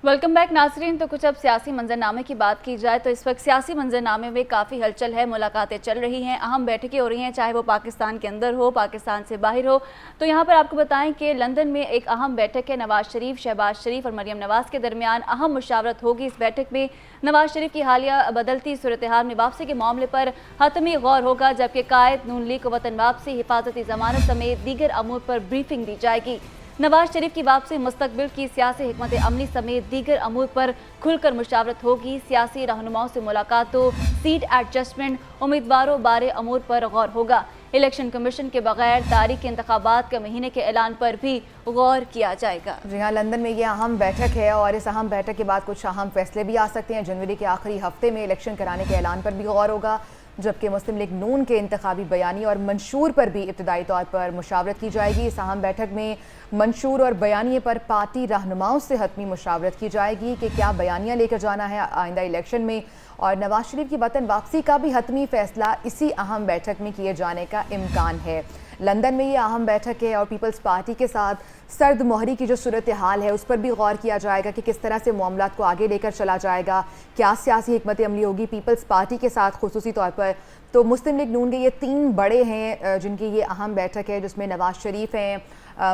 Welcome back नाजरीन। तो कुछ अब सियासी मंजरनामे की बात की जाए तो इस वक्त सियासी मंजरनामे में काफ़ी हलचल है, मुलाकातें चल रही हैं, अहम बैठकें हो रही हैं, चाहे वो पाकिस्तान के अंदर हो, पाकिस्तान से बाहर हो। तो यहाँ पर आपको बताएं कि लंदन में एक अहम बैठक है, नवाज शरीफ, शहबाज शरीफ और मरियम नवाज के दरमियान अहम मुशावरत होगी। इस बैठक में नवाज शरीफ की हालिया बदलती सूरत हाल में वापसी के मामले पर हतमी गौर होगा, जबकि कायद नून लीग को वतन वापसी, हिफाजती जमानत समेत दीगर अमूर पर ब्रीफिंग दी जाएगी। नवाज शरीफ की वापसी, मुस्तकबिल की सियासी हिकमत अमली समेत दीगर अमूर पर खुलकर मुशावरत होगी। सियासी रहनुमाओं से मुलाकातों, सीट एडजस्टमेंट, उम्मीदवारों बारे अमूर पर गौर होगा। इलेक्शन कमीशन के बगैर तारीख इंतखाबात के महीने के ऐलान पर भी गौर किया जाएगा। जी हाँ, लंदन में ये अहम बैठक है और इस अहम बैठक के बाद कुछ अहम फैसले भी आ सकते हैं। जनवरी के आखिरी हफ्ते में इलेक्शन कराने के ऐलान पर भी गौर होगा, जबकि मुस्लिम लीग नून के इंतखाबी बयानी और मंशूर पर भी इब्तदाई तौर पर मुशावरत की जाएगी। इस अहम बैठक में मंशूर और बयानिए पर पार्टी रहनुमाओं से हतमी मुशावरत की जाएगी कि क्या बयानिया लेकर जाना है आइंदा इलेक्शन में, और नवाज शरीफ की वतन वापसी का भी हतमी फैसला इसी अहम बैठक में किए जाने का इम्कान है। लंदन में ये अहम बैठक है और पीपल्स पार्टी के साथ सर्द मोहरी की जो सूरत हाल है उस पर भी गौर किया जाएगा कि किस तरह से मामलात को आगे लेकर चला जाएगा, क्या सियासी हिकमत अमली होगी पीपल्स पार्टी के साथ खुसूसी तौर पर। तो मुस्लिम लीग नून के ये 3 बड़े हैं जिनकी ये अहम बैठक है, जिसमें नवाज शरीफ हैं,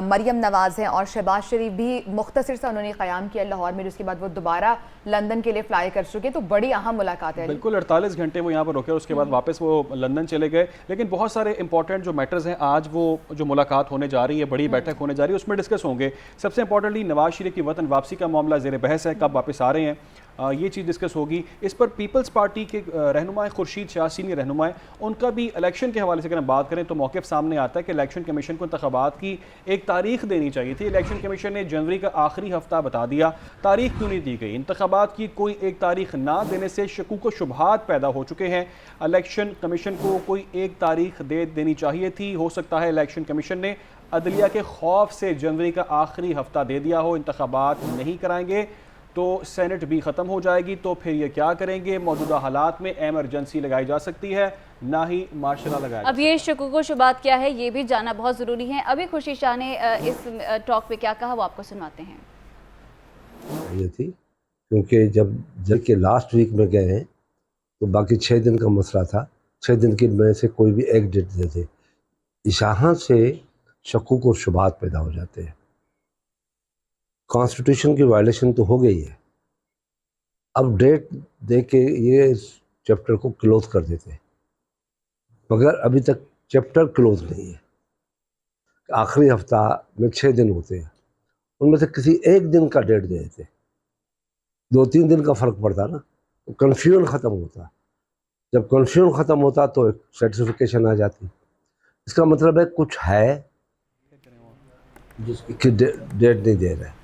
मरियम नवाज़ हैं और शहबाज शरीफ भी मुख्तसर सा उन्होंने क़याम किया लाहौर में, जिसके बाद वो दोबारा लंदन के लिए फ़्लाई कर चुके। तो बड़ी अहम मुलाकात है। बिल्कुल 48 घंटे वो यहाँ पर रुके और उसके बाद वापस वो लंदन चले गए। लेकिन बहुत सारे इंपॉर्टेंट जो मैटर्स हैं आज वो जो मुलाकात होने जा रही है, बड़ी बैठक होने जा रही है, उसमें डिस्कस होंगे। सबसे इंपॉर्टेंटली नवाज शरीफ की वतन वापसी का मामला ज़ेर बहस है, कब वापस आ रहे हैं, ये चीज़ डिस्कस होगी। इस पर पीपल्स पार्टी के रहनुमाएँ खुर्शीद शाह, सीनियर रहनुमाएँ, उनका भी इलेक्शन के हवाले से अगर हम बात करें तो मौक़िफ़ सामने आता है कि इलेक्शन कमीशन को इंतखाबात की एक तारीख देनी चाहिए थी। इलेक्शन कमीशन ने जनवरी का आखिरी हफ्ता बता दिया, तारीख क्यों नहीं दी गई? इंतखाबात की कोई एक तारीख ना देने से शकूक व शुबहात पैदा हो चुके हैं। इलेक्शन कमीशन को कोई एक तारीख दे देनी चाहिए थी। हो सकता है इलेक्शन कमीशन ने अदलिया के खौफ से जनवरी का आखिरी हफ्ता दे दिया हो, इंतखाबात नहीं कराएंगे तो सेनेट भी ख़त्म हो जाएगी। तो फिर ये क्या करेंगे? मौजूदा हालात में एमरजेंसी लगाई जा सकती है, ना ही मार्शल लगाया। अब ये शकूक व शुबहात क्या है ये भी जानना बहुत ज़रूरी है। अभी खुर्शीद शाह ने इस टॉक पे क्या कहा वो आपको सुनाते हैं। ये थी क्योंकि जब के लास्ट वीक में गए हैं तो बाकी 6 दिन का मसला था, 6 दिन की में से कोई भी एक डेट देते, यहाँ से शकूक और शुबहात पैदा हो जाते हैं। कॉन्स्टिट्यूशन की वायलेशन तो हो गई है, अब डेट दे के ये चैप्टर को क्लोज कर देते हैं, मगर अभी तक चैप्टर क्लोज नहीं है। आखिरी हफ्ता में 6 दिन होते हैं, उनमें से किसी एक दिन का डेट दे देते, 2-3 दिन का फ़र्क पड़ता ना, तो कन्फ्यूजन ख़त्म होता। जब कन्फ्यूजन ख़त्म होता तो एक सर्टिफिकेशन आ जाती। इसका मतलब है कुछ है जिसकी डेट नहीं दे रहे।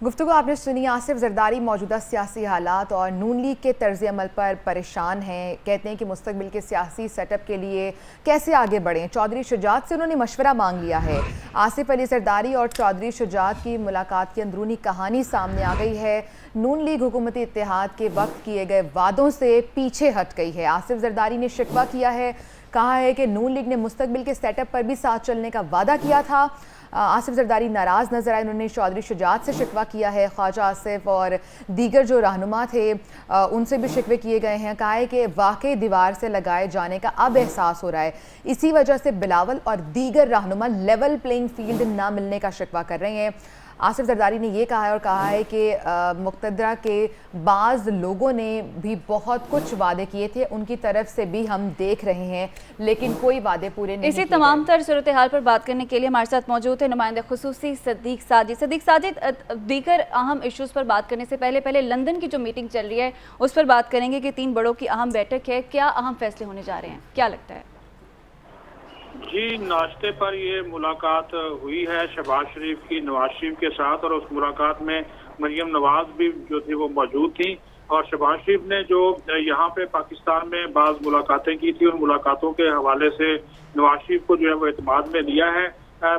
गुफ्तगू आपने सुनी। आसिफ जरदारी मौजूदा सियासी हालात और नून लीग के तर्ज अमल पर परेशान हैं। कहते हैं कि मुस्तकबिल के सियासी सेटअप के लिए कैसे आगे बढ़ें। चौधरी शुजात से उन्होंने मशवरा मांग लिया है। आसिफ अली जरदारी और चौधरी शुजात की मुलाकात की अंदरूनी कहानी सामने आ गई है। नून लीग हुकूमती इत्तेहाद के वक्त किए गए वादों से पीछे हट गई है। आसिफ जरदारी ने शिकवा किया है, कहा है कि नून लीग ने मुस्तकबिल के सेटअप पर भी साथ चलने का वादा किया था। आसिफ जरदारी नाराज़ नजर आए। उन्होंने चौधरी शुजात से शिकवा किया है। ख्वाजा आसिफ और दीगर जो रहनुमा थे उनसे भी शिकवे किए गए हैं। कहा है कि वाकई दीवार से लगाए जाने का अब एहसास हो रहा है, इसी वजह से बिलावल और दीगर रहनुमा लेवल प्लेइंग फील्ड ना मिलने का शिकवा कर रहे हैं। आसिफ जरदारी ने ये कहा है और कहा है कि मुक़्तदरा के बाज़ लोगों ने भी बहुत कुछ वादे किए थे, उनकी तरफ से भी हम देख रहे हैं, लेकिन कोई वादे पूरे नहीं। इसी तमाम तर सूरत हाल पर बात करने के लिए हमारे साथ मौजूद है नुमाइंदा खुसूसी सदीक साजिद। सदीक साजिद, दीगर अहम इश्यूज़ पर बात करने से पहले लंदन की जो मीटिंग चल रही है उस पर बात करेंगे कि 3 बड़ों की अहम बैठक है, क्या अहम फैसले होने जा रहे हैं, क्या लगता है? जी, नाश्ते पर ये मुलाकात हुई है शहबाज शरीफ की नवाज शरीफ के साथ, और उस मुलाकात में मरियम नवाज भी जो थी वो मौजूद थी। और शहबाज शरीफ ने जो यहाँ पे पाकिस्तान में बाज़ मुलाकातें की थी, उन मुलाकातों के हवाले से नवाज शरीफ को जो है वो एतमाद में लिया है।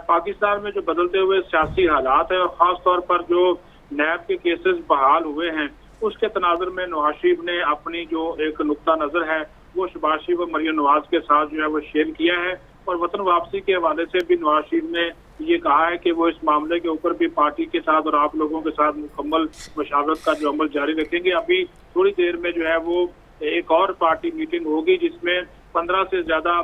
पाकिस्तान में जो बदलते हुए सियासी हालात है और ख़ास तौर पर जो नैब के केसेस बहाल हुए हैं उसके तनाजुर में नवाज शरीफ ने अपनी जो एक नुक्ता नज़र है वो शहबाज शरीफ और मरियम नवाज के साथ जो है वो शेयर किया है। और वतन वापसी के हवाले से भी नवाज शरीफ ने ये कहा है कि वो इस मामले के ऊपर भी पार्टी के साथ और आप लोगों के साथ मुकम्मल मशावरत का जो अमल जारी रखेंगे। अभी थोड़ी देर में जो है वो एक और पार्टी मीटिंग होगी जिसमें 15 से ज्यादा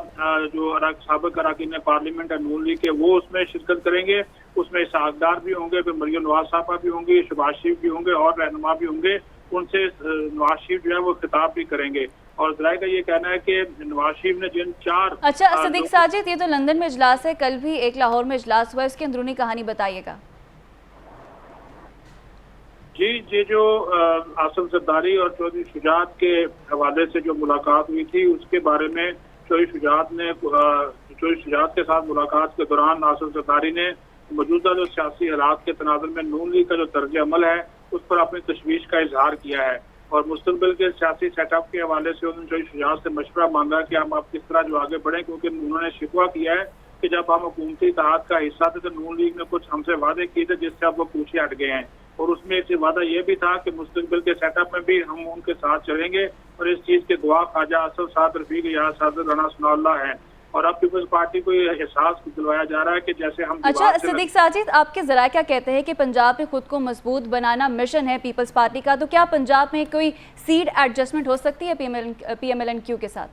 जो साबिक अरकान पार्लियामेंट है नून लीग के, वो उसमें शिरकत करेंगे। उसमें इसहाकदार भी होंगे, फिर मरियम नवाज साहबा भी होंगी, शहबाज शरीफ भी होंगे और रहनुमा भी होंगे। उनसे नवाज शरीफ जो है वो खिताब भी करेंगे। और जराए का ये कहना है कि नवाज शरीफ ने जिन 4 अच्छा सदीक साजिद, ये तो लंदन में इजलास है, कल भी एक लाहौर में इजलास हुआ है, इसकी अंदरूनी कहानी बताइएगा। जी, ये जो आसिफ जरदारी और चौधरी शुजात के हवाले से जो मुलाकात हुई थी उसके बारे में चौधरी शुजात के साथ मुलाकात के दौरान आसिफ जरदारी ने मौजूदा जो सियासी हालात के तनाजुर में नून लीग का जो तर्ज अमल है उस पर अपनी तशवीश का इजहार किया है और मुस्तकबिल के सियासी सेटअप के हवाले से उन्होंने चौधरी शुजात से मशवरा मांगा कि हम आप किस तरह जो आगे बढ़े, क्योंकि उन्होंने शिकवा किया है कि जब हम हुकूमती इत्तेहाद का हिस्सा थे तो नून लीग ने कुछ हमसे वादे किए थे जिससे अब वो पीछे हट गए हैं और उसमें एक वादा ये भी था कि मुस्तकबिल के सेटअप में भी हम उनके साथ चलेंगे और इस चीज के गवाह ख्वाजा असद साद रफीक या साद राना सुनाउल्लाह है। और अब पीपल्स पार्टी को ये एहसास दिलवाया जा रहा है कि जैसे हम अच्छा सिद्दीक साजिद, आपके जरा क्या कहते हैं कि पंजाब में खुद को मजबूत बनाना मिशन है पीपल्स पार्टी का, तो क्या पंजाब में कोई सीट एडजस्टमेंट हो सकती है PMLN-Q के साथ?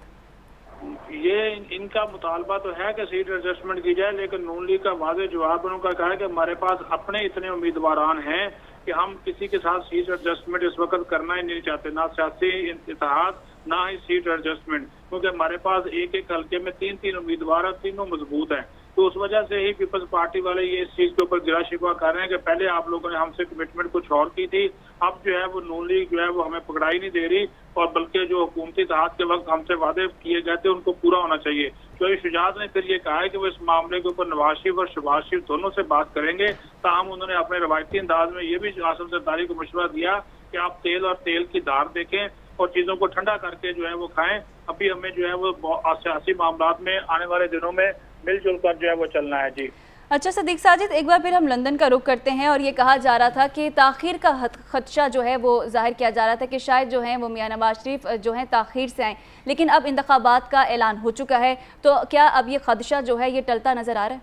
ये इनका मुतालबा तो है कि सीट एडजस्टमेंट की जाए, लेकिन नून लीग का वादे जवाब उनका कहा है कि हमारे पास अपने इतने उम्मीदवारान हैं कि हम किसी के साथ सीट एडजस्टमेंट इस वक्त करना ही नहीं चाहते, ना सियासी इत्तेहाद ना ही सीट एडजस्टमेंट, क्योंकि हमारे पास एक एक हल्के में 3-3 उम्मीदवार और तीनों मजबूत हैं। तो उस वजह से ही पीपल्स पार्टी वाले ये इस चीज के ऊपर गिरा शिकवा कर रहे हैं कि पहले आप लोगों ने हमसे कमिटमेंट कुछ और की थी, अब जो है वो नून लीग जो है वो हमें पकड़ाई नहीं दे रही और बल्कि जो हुकूमती इत्तेहाद के वक्त हमसे वादे किए गए थे उनको पूरा होना चाहिए। चौधरी शुजात ने फिर ये कहा है कि वो इस मामले के ऊपर नवाज शरीफ और शहबाज शरीफ दोनों से बात करेंगे। ताहम उन्होंने अपने रवायती अंदाज में ये भी आसिफ जरदारी को मशवरा दिया कि आप तेल और तेल की धार देखें और चीजों को ठंडा करके जो है वो खाएं। अभी हमें जो है वो सियासी मामलात में आने वाले दिनों में मिलजुल कर जो है वो चलना है। जी अच्छा सदीक साजिद, एक बार फिर हम लंदन का रुख करते हैं और ये कहा जा रहा था कि ताख़ीर का खदशा जो है वो जाहिर किया जा रहा था कि शायद जो है वो मियां नवाज शरीफ जो है ताख़ीर से आएँ, लेकिन अब इंतखाबात का ऐलान हो चुका है, तो क्या अब ये खदशा जो है ये टलता नजर आ रहा है?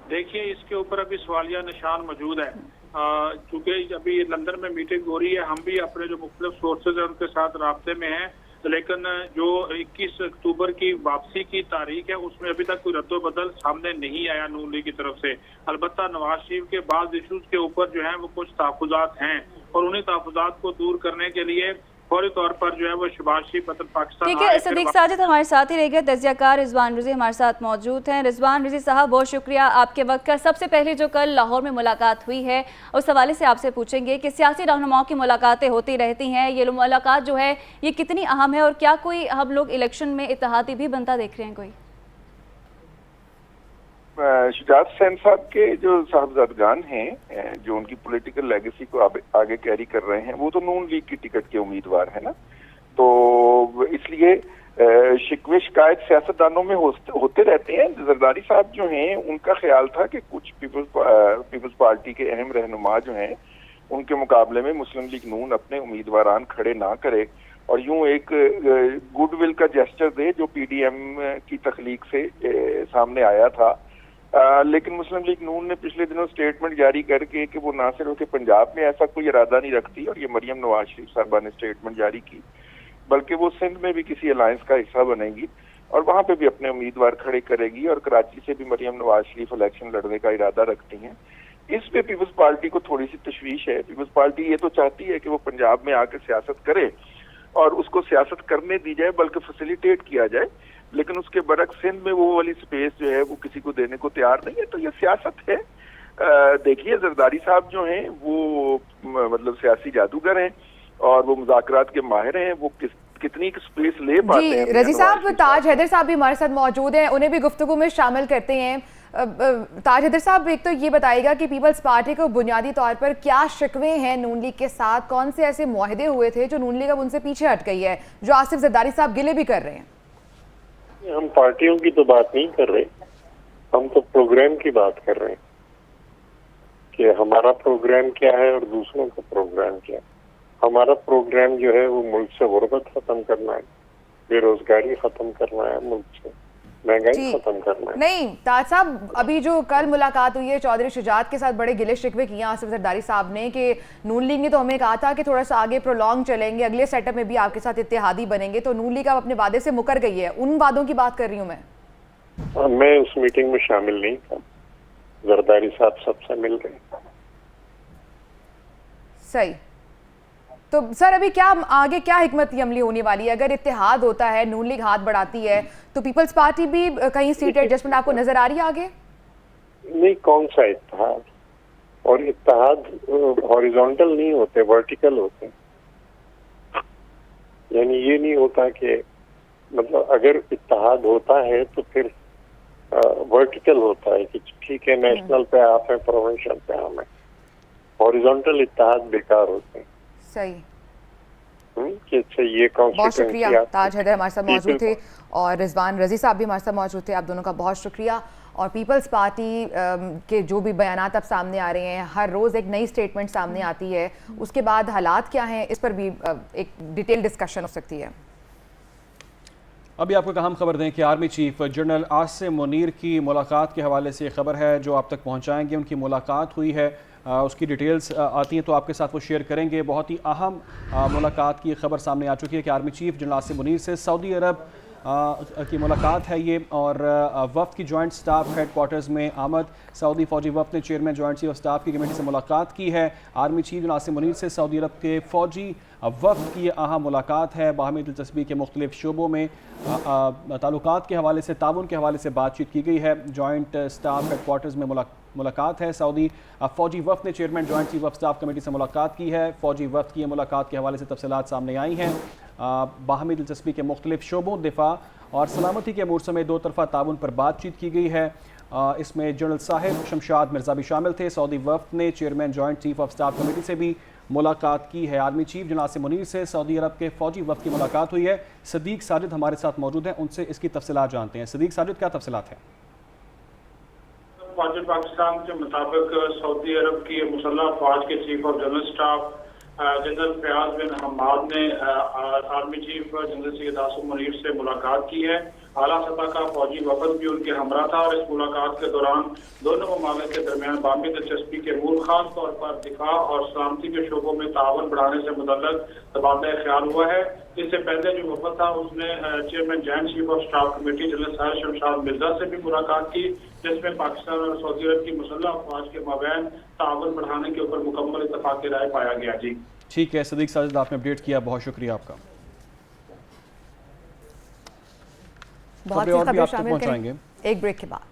देखिए, इसके ऊपर अभी सवालिया निशान मौजूद है क्योंकि अभी लंदन में मीटिंग हो रही है, हम भी अपने जो मुख्तलिफ सोर्सेज हैं उनके साथ राब्ते में हैं, लेकिन जो 21 अक्टूबर की वापसी की तारीख है उसमें अभी तक कोई रद्दोबदल सामने नहीं आया नून लीग की तरफ से। अलबत्ता नवाज शरीफ के बाद इशूज के ऊपर जो है वो कुछ तहफ़्फ़ुज़ात हैं और उन्हीं तहफ़्फ़ुज़ात को दूर करने के लिए फौरी तौर पर जो है वो शहबाज शरीफ पाकिस्तान। ठीक है सदीक साजिद हमारे साथ ही रह गए, तज़कियाकार रिजवान रिज़वी हमारे साथ मौजूद हैं। रिजवान रिज़वी साहब, बहुत शुक्रिया आपके वक्त का। सबसे पहले जो कल लाहौर में मुलाकात हुई है उस हवाले से आपसे पूछेंगे कि सियासी रहनुमाओं की मुलाकातें होती रहती हैं, ये मुलाकात जो है ये कितनी अहम है और क्या कोई हम लोग इलेक्शन में इत्तेहादी भी बनता देख रहे हैं? कोई शुजात हुसैन साहब के जो साहबजादगान हैं जो उनकी पॉलिटिकल लेगेसी को आगे कैरी कर रहे हैं वो तो नून लीग की टिकट के उम्मीदवार है ना, तो इसलिए शिकवे शिकायत सियासतदानों में होते रहते हैं। जरदारी साहब जो हैं उनका ख्याल था कि कुछ पीपल्स पार्टी के अहम रहनुमा जो हैं उनके मुकाबले में मुस्लिम लीग नून अपने उम्मीदवारान खड़े ना करे और यूं एक गुडविल का जेस्चर दे जो PDM की तख्लीक से सामने आया था। लेकिन मुस्लिम लीग नून ने पिछले दिनों स्टेटमेंट जारी करके कि वो ना सिर्फ कि पंजाब में ऐसा कोई इरादा नहीं रखती और ये मरियम नवाज शरीफ साहबा ने स्टेटमेंट जारी की, बल्कि वो सिंध में भी किसी अलायंस का हिस्सा बनेगी और वहां पे भी अपने उम्मीदवार खड़े करेगी और कराची से भी मरियम नवाज शरीफ इलेक्शन लड़ने का इरादा रखती हैं। इस पे पीपल्स पार्टी को थोड़ी सी तशवीश है। पीपल्स पार्टी ये तो चाहती है कि वो पंजाब में आकर सियासत करे और उसको सियासत करने दी जाए बल्कि फैसिलिटेट किया जाए, लेकिन उसके बरक्स सिंध में वो वाली स्पेस जो है वो किसी को देने को तैयार नहीं है। तो ये सियासत है। देखिए, जरदारी साहब जो हैं वो मतलब सियासी जादूगर हैं और वो मुज़ाकरात के माहिर हैं, वो कितनी स्पेस ले पाते हैं। रजी साहब, ताज हैदर साहब भी हमारे साथ मौजूद हैं, उन्हें भी गुफ्तगू में शामिल करते हैं। ताज हैदर साहब, एक तो ये बताइएगा कि पीपल्स पार्टी को बुनियादी तौर पर क्या शिकवे हैं नून लीग के साथ, कौन से ऐसे मुआहदे हुए थे जो नून लीग अब उनसे पीछे हट गई है, जो आसिफ जरदारी साहब गिले भी कर रहे हैं? हम पार्टियों की तो बात नहीं कर रहे, हम तो प्रोग्राम की बात कर रहे हैं कि हमारा प्रोग्राम क्या है और दूसरों का प्रोग्राम क्या है। हमारा प्रोग्राम जो है वो मुल्क से गुर्बत खत्म करना है, बेरोजगारी खत्म करना है मुल्क से, महंगाई खत्म करना है। नहीं ताज साहब, अभी जो कल मुलाकात हुई है चौधरी शुजात के साथ, बड़े गिले शिकवे किए आसिफ जरदारी साहब ने कि नून लीग ने तो हमें कहा था कि थोड़ा सा आगे प्रोलॉन्ग चलेंगे, अगले सेटअप में भी आपके साथ इत्तेहादी बनेंगे, तो नून लीग अब अपने वादे से मुकर गई है। उन वादों की बात कर रही हूँ मैं उस मीटिंग में शामिल नहीं था, जरदारी साहब सबसे मिल गए। सही। तो सर अभी क्या आगे क्या हिकमत अमली होने वाली है? अगर इत्तेहाद होता है, नून लीग हाथ बढ़ाती है, तो पीपल्स पार्टी भी कहीं सीट एडजस्टमेंट आपको नजर आ रही है आगे? नहीं, कौन सा इत्तेहाद? और इत्तेहाद हॉरिजॉन्टल नहीं होते, वर्टिकल होते। यानी ये नहीं होता कि मतलब अगर इत्तेहाद होता है तो फिर वर्टिकल होता है कि ठीक है नेशनल पे आप है, प्रोविंशियल पे हम है। हॉरिजॉन्टल इत्तेहाद बेकार होते हैं। सही। कि अच्छा ये बहुत शुक्रिया। ताज हैदर हमारे साथ मौजूद थे और रिजवान रजी साहब भी हमारे साथ मौजूद थे। आप दोनों का बहुत शुक्रिया। और पीपल्स पार्टी के जो भी बयानात अब सामने आ रहे हैं, हर रोज़ एक नई स्टेटमेंट सामने आती है, उसके बाद हालात क्या हैं इस पर भी एक डिटेल डिस्कशन हो सकती है। अभी आपको अहम खबर दें कि army chief general Asim Munir की मुलाकात के हवाले से खबर है जो आप तक पहुंचाएंगे। उनकी मुलाकात हुई है, उसकी डिटेल्स आती हैं तो आपके साथ वो शेयर करेंगे। बहुत ही अहम मुलाकात की खबर सामने आ चुकी है कि army chief general Asim Munir से सऊदी अरब की मुलाकात है ये, और वफ़द की जॉइंट स्टाफ हेड क्वार्टर्स में आमद। सऊदी फ़ौजी वफ़द ने chairman joint chief of staff की कमेटी से मुलाकात की है। Army chief general Asim Munir से सऊदी अरब के फ़ौजी वफ़द की अहम मुलाकात है। बाहमी दिलचस्पी के मुख्तलिफ शोबों में ताल्लुकात के हवाले से, ताउन के हवाले से बातचीत की गई है। जॉइंट स्टाफ हेड क्वार्टर्स में मुलाकात है। सऊदी फ़ौजी वफ़द ने chairman joint chief of staff committee से मुलाकात की है। फ़ौजी वफ़द की मुलाकात के हवाले से तफसीलात सामने आई हैं। बाहमी दिलचस्पी के मुख्तलिफ शोबों, दिफा और सलामती के अमूर समेत दो तरफ़ा ताउन पर बातचीत की गई है। इसमें जनरल साहिब शमशाद मिर्ज़ा भी शामिल थे। सऊदी वफ़द ने chairman joint chief of staff committee से भी मुलाकात की है। Army chief general Asim Munir से सऊदी अरब के फ़ौजी वफ़द की मुलाकात हुई है। सदीक साजिद हमारे साथ मौजूद हैं, उनसे इसकी तफसीलात जानते हैं। सदीक साजिद, क्या तफसीलात हैं? पाकिस्तान के मुताबिक सऊदी अरब की मुसल्लह फौज के chief of general staff general Fayyaz bin Hammad ने army chief general Syed Asim Munir से मुलाकात की है। आला सतह का फौजी वफद भी उनके हमरा था और इस मुलाकात के दौरान दोनों ममालिक के दरमियान बाहमी दिलचस्पी के अमूर खास तौर पर दिफा और सलामती के शोबों में तावन बढ़ाने से मुतल्लिक तबादला ख्याल हुआ है। इससे पहले जो वफद था उसने chairman joint chief of staff committee general Sahib Shamshad Mirza से भी मुलाकात की, जिसमें पाकिस्तान और सऊदी अरब की मुसल्लह अफवाज के माबैन तावन बढ़ाने के ऊपर मुकम्मल इत्तफाक राय पाया गया। जी ठीक है सदीक साजिद, आपने अपडेट किया, बहुत शुक्रिया आपका। बहुत सी खबरें शामिल करेंगे एक ब्रेक के बाद।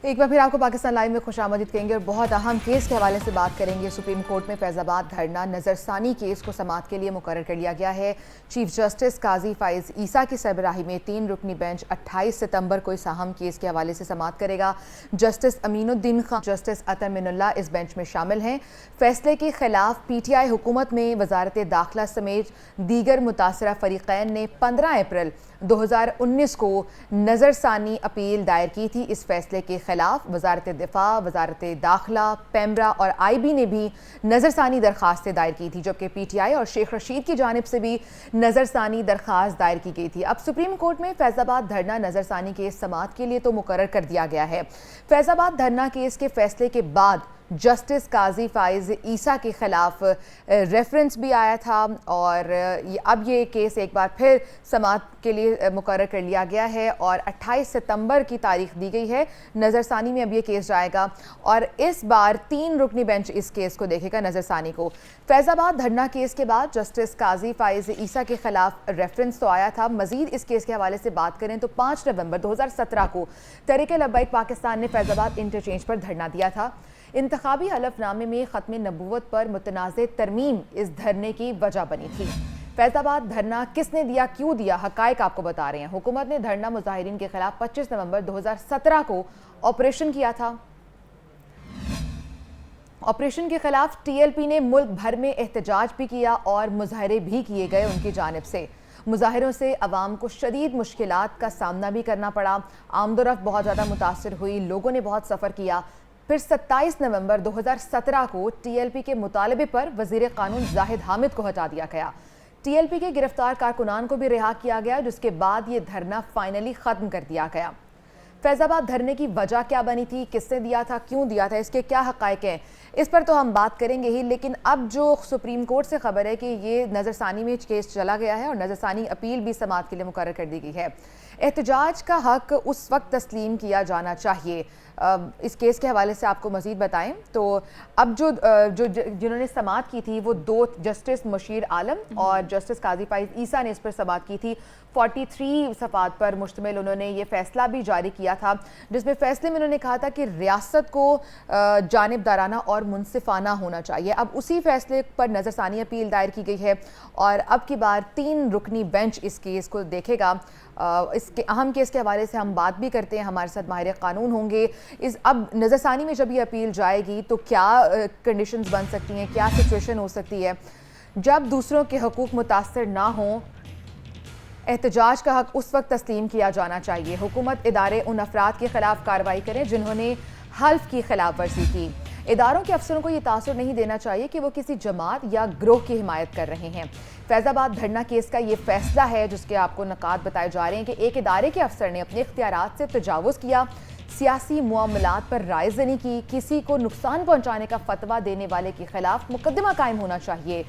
एक बार फिर आपको पाकिस्तान लाइव में खुशामदीद कहेंगे और बहुत अहम केस के हवाले से बात करेंगे। सुप्रीम कोर्ट में फैज़ाबाद धरना नज़रसानी केस को समाअत के लिए मुकर्रर कर लिया गया है। चीफ जस्टिस काजी फाइज ईसा की सरबराही में 3 रुकनी बेंच 28 सितंबर को इस अहम केस के हवाले से समाअत करेगा। जस्टिस अमीनुद्दीन खान, जस्टिस अतर मिनुल्लाह इस बेंच में शामिल हैं। फैसले के खिलाफ PTI हुकूमत में वजारत दाखिला समेत दीगर मुतासरा फरीक़ैन ने 15 अप्रैल 2019 को नज़रसानी अपील दायर की थी। इस फैसले के खिलाफ वजारत दिफा, वजारत दाखिला, पेमरा और IB ने भी नज़रसानी दरख्वास्तें दायर की थी, जबकि PTI और शेख रशीद की जानिब से भी नज़रसानी दरख्वास्त दायर की गई थी। अब सुप्रीम कोर्ट में फैज़ाबाद धरना नज़रसानी केस समाअत के लिए तो मुकर्रर कर दिया गया है। फैज़ाबाद धरना केस के फैसले के बाद जस्टिस काजी फाइज ईसा के खिलाफ रेफरेंस भी आया था और अब ये केस एक बार फिर समाअत के लिए मुकर्रर कर लिया गया है और 28 सितंबर की तारीख दी गई है। नज़रसानी में अब ये केस जाएगा और इस बार 3 रुकनी बेंच इस केस को देखेगा, नज़रसानी को। फैज़ाबाद धरना केस के बाद जस्टिस काजी फाइज ईसा के खिलाफ रेफरेंस तो आया था। मजीद इस केस के हवाले से बात करें तो 5 नवंबर 2017 को तहरीक-ए-लब्बैक पाकिस्तान ने फैज़ाबाद इंटरचेंज पर धरना दिया था। इंतखाबी हलफनामे में ख़त्म नबूवत पर मुतनाज़े तरमीम इस धरने की वजह बनी थी। फैज़ाबाद धरना किसने दिया, क्यों दिया, हक़ाइक़ आपको बता रहे हैं। हुकूमत ने धरना मुज़ाहिरीन के खिलाफ 25 नवंबर 2017 को ऑपरेशन किया था। ऑपरेशन के खिलाफ TLP ने मुल्क भर में एहतजाज भी किया और मुजाहरे भी किए गए उनकी जानिब से। مظاہروں سے عوام کو شدید مشکلات کا سامنا بھی کرنا پڑا، آمد و رفت بہت زیادہ متاثر ہوئی، لوگوں نے بہت سفر کیا۔ پھر 27 نومبر 2017 کو ٹی ایل پی کے مطالبے پر وزیر قانون زاہد حامد کو ہٹا دیا گیا۔ ٹی ایل پی کے گرفتار کارکنان کو بھی رہا کیا گیا، جس کے بعد یہ دھرنا فائنلی ختم کر دیا گیا۔ فیض آباد دھرنے کی وجہ کیا بنی تھی، کس نے دیا تھا، کیوں دیا تھا، اس کے کیا حقائق ہیں، اس پر تو ہم بات کریں گے ہی، لیکن اب جو سپریم کورٹ سے خبر ہے کہ یہ نظر ثانی میں کیس چلا گیا ہے اور نظر ثانی اپیل بھی سماعت کے لیے مقرر کر دی گئی ہے۔ احتجاج کا حق اس وقت تسلیم کیا جانا چاہیے۔ اس کیس کے حوالے سے آپ کو مزید بتائیں تو اب جنہوں نے سماعت کی تھی وہ 2 جسٹس مشیر عالم اور جسٹس قاضی فائز عیسیٰ نے اس پر سماعت کی تھی۔ 43 صفحات پر مشتمل انہوں نے یہ فیصلہ بھی جاری کیا تھا، جس میں فیصلے میں انہوں نے کہا تھا کہ ریاست کو جانبدارانہ اور منصفانہ ہونا چاہیے۔ اب اسی فیصلے پر نظر ثانی اپیل دائر کی گئی ہے اور اب کی بار 3 رکنی بینچ اس کیس کو دیکھے گا۔ اس کے اہم کیس کے حوالے سے ہم بات بھی کرتے ہیں، ہمارے ساتھ ماہر قانون ہوں گے۔ اب نظر ثانی میں جب یہ اپیل جائے گی تو کیا کنڈیشنز بن سکتی ہیں، کیا سچویشن ہو سکتی ہے جب دوسروں کے حقوق متاثر نہ ہوں؟ احتجاج کا حق اس وقت تسلیم کیا جانا چاہیے۔ حکومت ادارے ان افراد کے خلاف کارروائی کریں جنہوں نے حلف کی خلاف ورزی کی۔ اداروں کے افسروں کو یہ تاثر نہیں دینا چاہیے کہ وہ کسی جماعت یا گروہ کی حمایت کر رہے ہیں۔ فیض آباد دھرنا کیس کا یہ فیصلہ ہے جس کے آپ کو نکات بتائے جا رہے ہیں کہ ایک ادارے کے افسر نے اپنے اختیارات سے تجاوز کیا، سیاسی معاملات پر رائے زنی کی، کسی کو نقصان پہنچانے کا فتویٰ دینے والے کے خلاف مقدمہ قائم ہونا چاہیے۔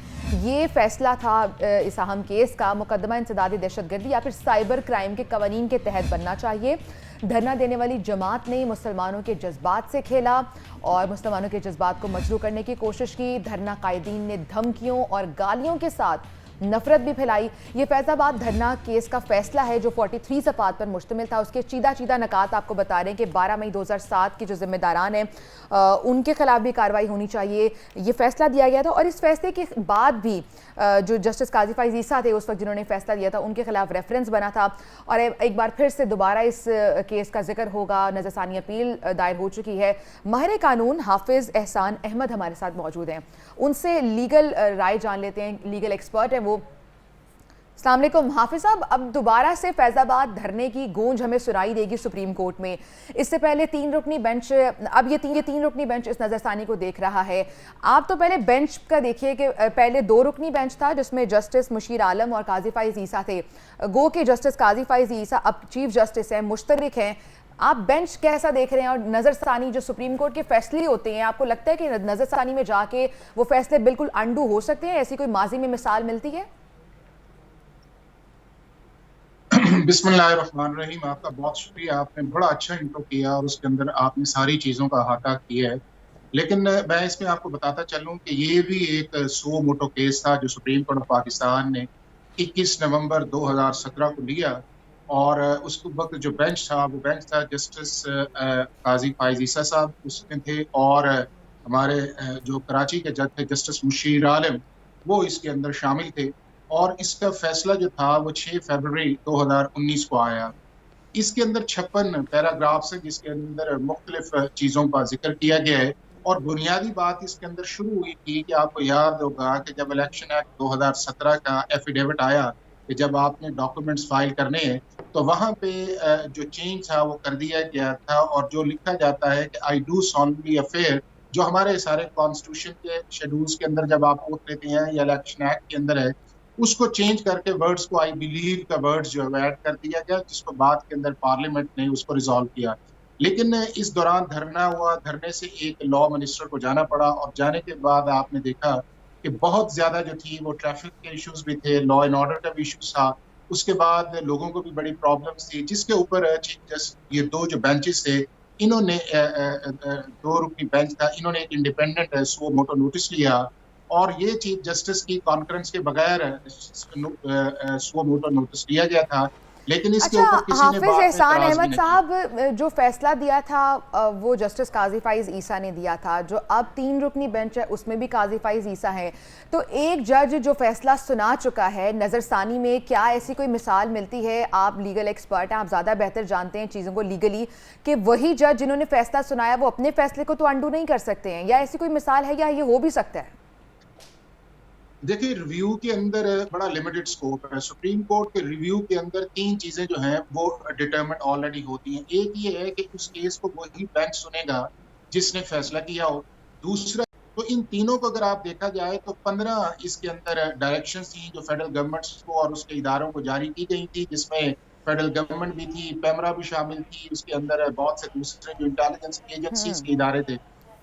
یہ فیصلہ تھا اس اہم کیس کا، مقدمہ انسدادی دہشت گردی یا پھر سائبر کرائم کے قوانین کے تحت بننا چاہیے۔ دھرنا دینے والی جماعت نے مسلمانوں کے جذبات سے کھیلا اور مسلمانوں کے جذبات کو مجروح کرنے کی کوشش کی۔ دھرنا قائدین نے دھمکیوں اور گالیوں کے ساتھ نفرت بھی پھیلائی۔ یہ فیض آباد دھرنا کیس کا فیصلہ ہے جو 43 صفحات پر مشتمل تھا۔ اس کے چیدہ نکات آپ کو بتا رہے ہیں کہ 12 مئی 2007 کے جو ذمہ داران ہیں ان کے خلاف بھی کارروائی ہونی چاہیے، یہ فیصلہ دیا گیا تھا۔ اور اس فیصلے کے بعد بھی جو جسٹس قاضی فائز عیسیٰ تھے اس وقت جنہوں نے فیصلہ دیا تھا، ان کے خلاف ریفرنس بنا تھا اور ایک بار پھر سے دوبارہ اس کیس کا ذکر ہوگا۔ نظر ثانی اپیل دائر ہو چکی ہے۔ ماہر قانون حافظ احسان احمد ہمارے ساتھ موجود ہیں، ان سے لیگل رائے جان لیتے ہیں، لیگل ایکسپرٹ ہیں وہ۔ السلام علیکم حافظ صاحب، اب دوبارہ سے فیض آباد دھرنے کی گونج ہمیں سنائی دے گی سپریم کورٹ میں۔ اس سے پہلے 3 رکنی بینچ، اب یہ 3 رکنی بینچ اس نظر ثانی کو دیکھ رہا ہے۔ آپ تو پہلے بینچ کا دیکھیے کہ پہلے 2 رکنی بینچ تھا جس میں جسٹس مشیر عالم اور قاضی فائز عیسیٰ تھے، گو کہ جسٹس قاضی فائز عیسیٰ اب چیف جسٹس ہیں، مشترک ہیں۔ آپ بینچ کیسا دیکھ رہے ہیں اور نظر ثانی جو سپریم کورٹ کے فیصلے ہوتے ہیں، آپ کو لگتا ہے کہ نظر ثانی میں جا کے وہ فیصلے بالکل انڈو ہو سکتے ہیں؟ ایسی کوئی ماضی میں مثال ملتی ہے؟ بسم اللہ الرحمن الرحیم۔ آپ کا بہت شکریہ، آپ نے بڑا اچھا انٹرو کیا اور اس کے اندر آپ نے ساری چیزوں کا احاطہ کیا ہے۔ لیکن میں اس میں آپ کو بتاتا چلوں کہ یہ بھی ایک سو موٹو کیس تھا جو سپریم کورٹ آف پاکستان نے 21 نومبر 2017 کو لیا، اور اس وقت جو بینچ تھا وہ بینچ تھا جسٹس قاضی فائز عیسیٰ صاحب اس میں تھے، اور ہمارے جو کراچی کے جج تھے جسٹس مشیر عالم وہ اس کے اندر شامل تھے۔ اور اس کا فیصلہ جو تھا وہ 6 فروری 2019 کو آیا۔ اس کے اندر 56 پیراگرافس ہیں جس کے اندر مختلف چیزوں کا ذکر کیا گیا ہے، اور بنیادی بات اس کے اندر شروع ہوئی تھی کہ آپ کو یاد ہوگا کہ جب الیکشن ایکٹ 2017 کا ایفیڈیوٹ آیا کہ جب آپ نے ڈاکومنٹس فائل کرنے ہیں تو وہاں پہ جو چینج تھا وہ کر دیا گیا تھا، اور جو لکھا جاتا ہے کہ آئی ڈو سالملی افیئر، جو ہمارے سارے کانسٹیٹیوشن کے شیڈولز کے اندر جب آپ ووٹ لیتے ہیں یا الیکشن ایکٹ کے اندر ہے، اس کو چینج کر کے ورڈز کو آئی بلیو کا ورڈز جو ہے ایڈ کر دیا گیا، جس کو بعد کے اندر پارلیمنٹ نے اس کو ریزالو کیا۔ لیکن اس دوران دھرنا ہوا، دھرنے سے ایک لا منسٹر کو جانا پڑا، اور جانے کے بعد آپ نے دیکھا کہ بہت زیادہ جو تھی وہ ٹریفک کے ایشوز بھی تھے، لا اینڈ آرڈر کا بھی ایشوز تھا، اس کے بعد لوگوں کو بھی بڑی پرابلمس تھی، جس کے اوپر چیف جسٹس یہ 2 جو بینچز تھے انہوں نے 2 رکنی بینچ تھا، انہوں نے ایک انڈیپینڈنٹ سو موٹو نوٹس لیا، اور یہ چیف جسٹس کی کانفرنس کے بغیر سو موٹو نوٹس لیا گیا تھا۔ لیکن اس کے اوپر کسی نے حافظ احسان احمد صاحب جو فیصلہ دیا تھا وہ جسٹس قاضی فائز عیسیٰ نے دیا تھا، جو اب 3 رکنی بینچ ہے اس میں بھی قاضی فائز عیسیٰ ہیں، تو ایک جج جو فیصلہ سنا چکا ہے نظر ثانی میں، کیا ایسی کوئی مثال ملتی ہے؟ آپ لیگل ایکسپرٹ ہیں، آپ زیادہ بہتر جانتے ہیں چیزوں کو لیگلی، کہ وہی جج جنہوں نے فیصلہ سنایا وہ اپنے فیصلے کو تو انڈو نہیں کر سکتے ہیں، یا ایسی کوئی مثال ہے یا یہ ہو بھی سکتا ہے؟ देखिए रिव्यू के अंदर बड़ा लिमिटेड स्कोप है। सुप्रीम कोर्ट के रिव्यू के अंदर 3 चीजें जो हैं वो डिटरमिन ऑलरेडी होती हैं। एक ये है कि उस केस को वही बेंच सुनेगा जिसने फैसला किया हो। दूसरा, तो इन तीनों को अगर आप देखा जाए तो 15 इसके अंदर डायरेक्शंस थी जो फेडरल गवर्नमेंट्स को और उसके इदारों को जारी की गई थी, जिसमें फेडरल गवर्नमेंट भी थी, पैमरा भी शामिल थी, उसके अंदर बहुत से दूसरे जो इंटेलिजेंस एजेंसीज के इदारे थे।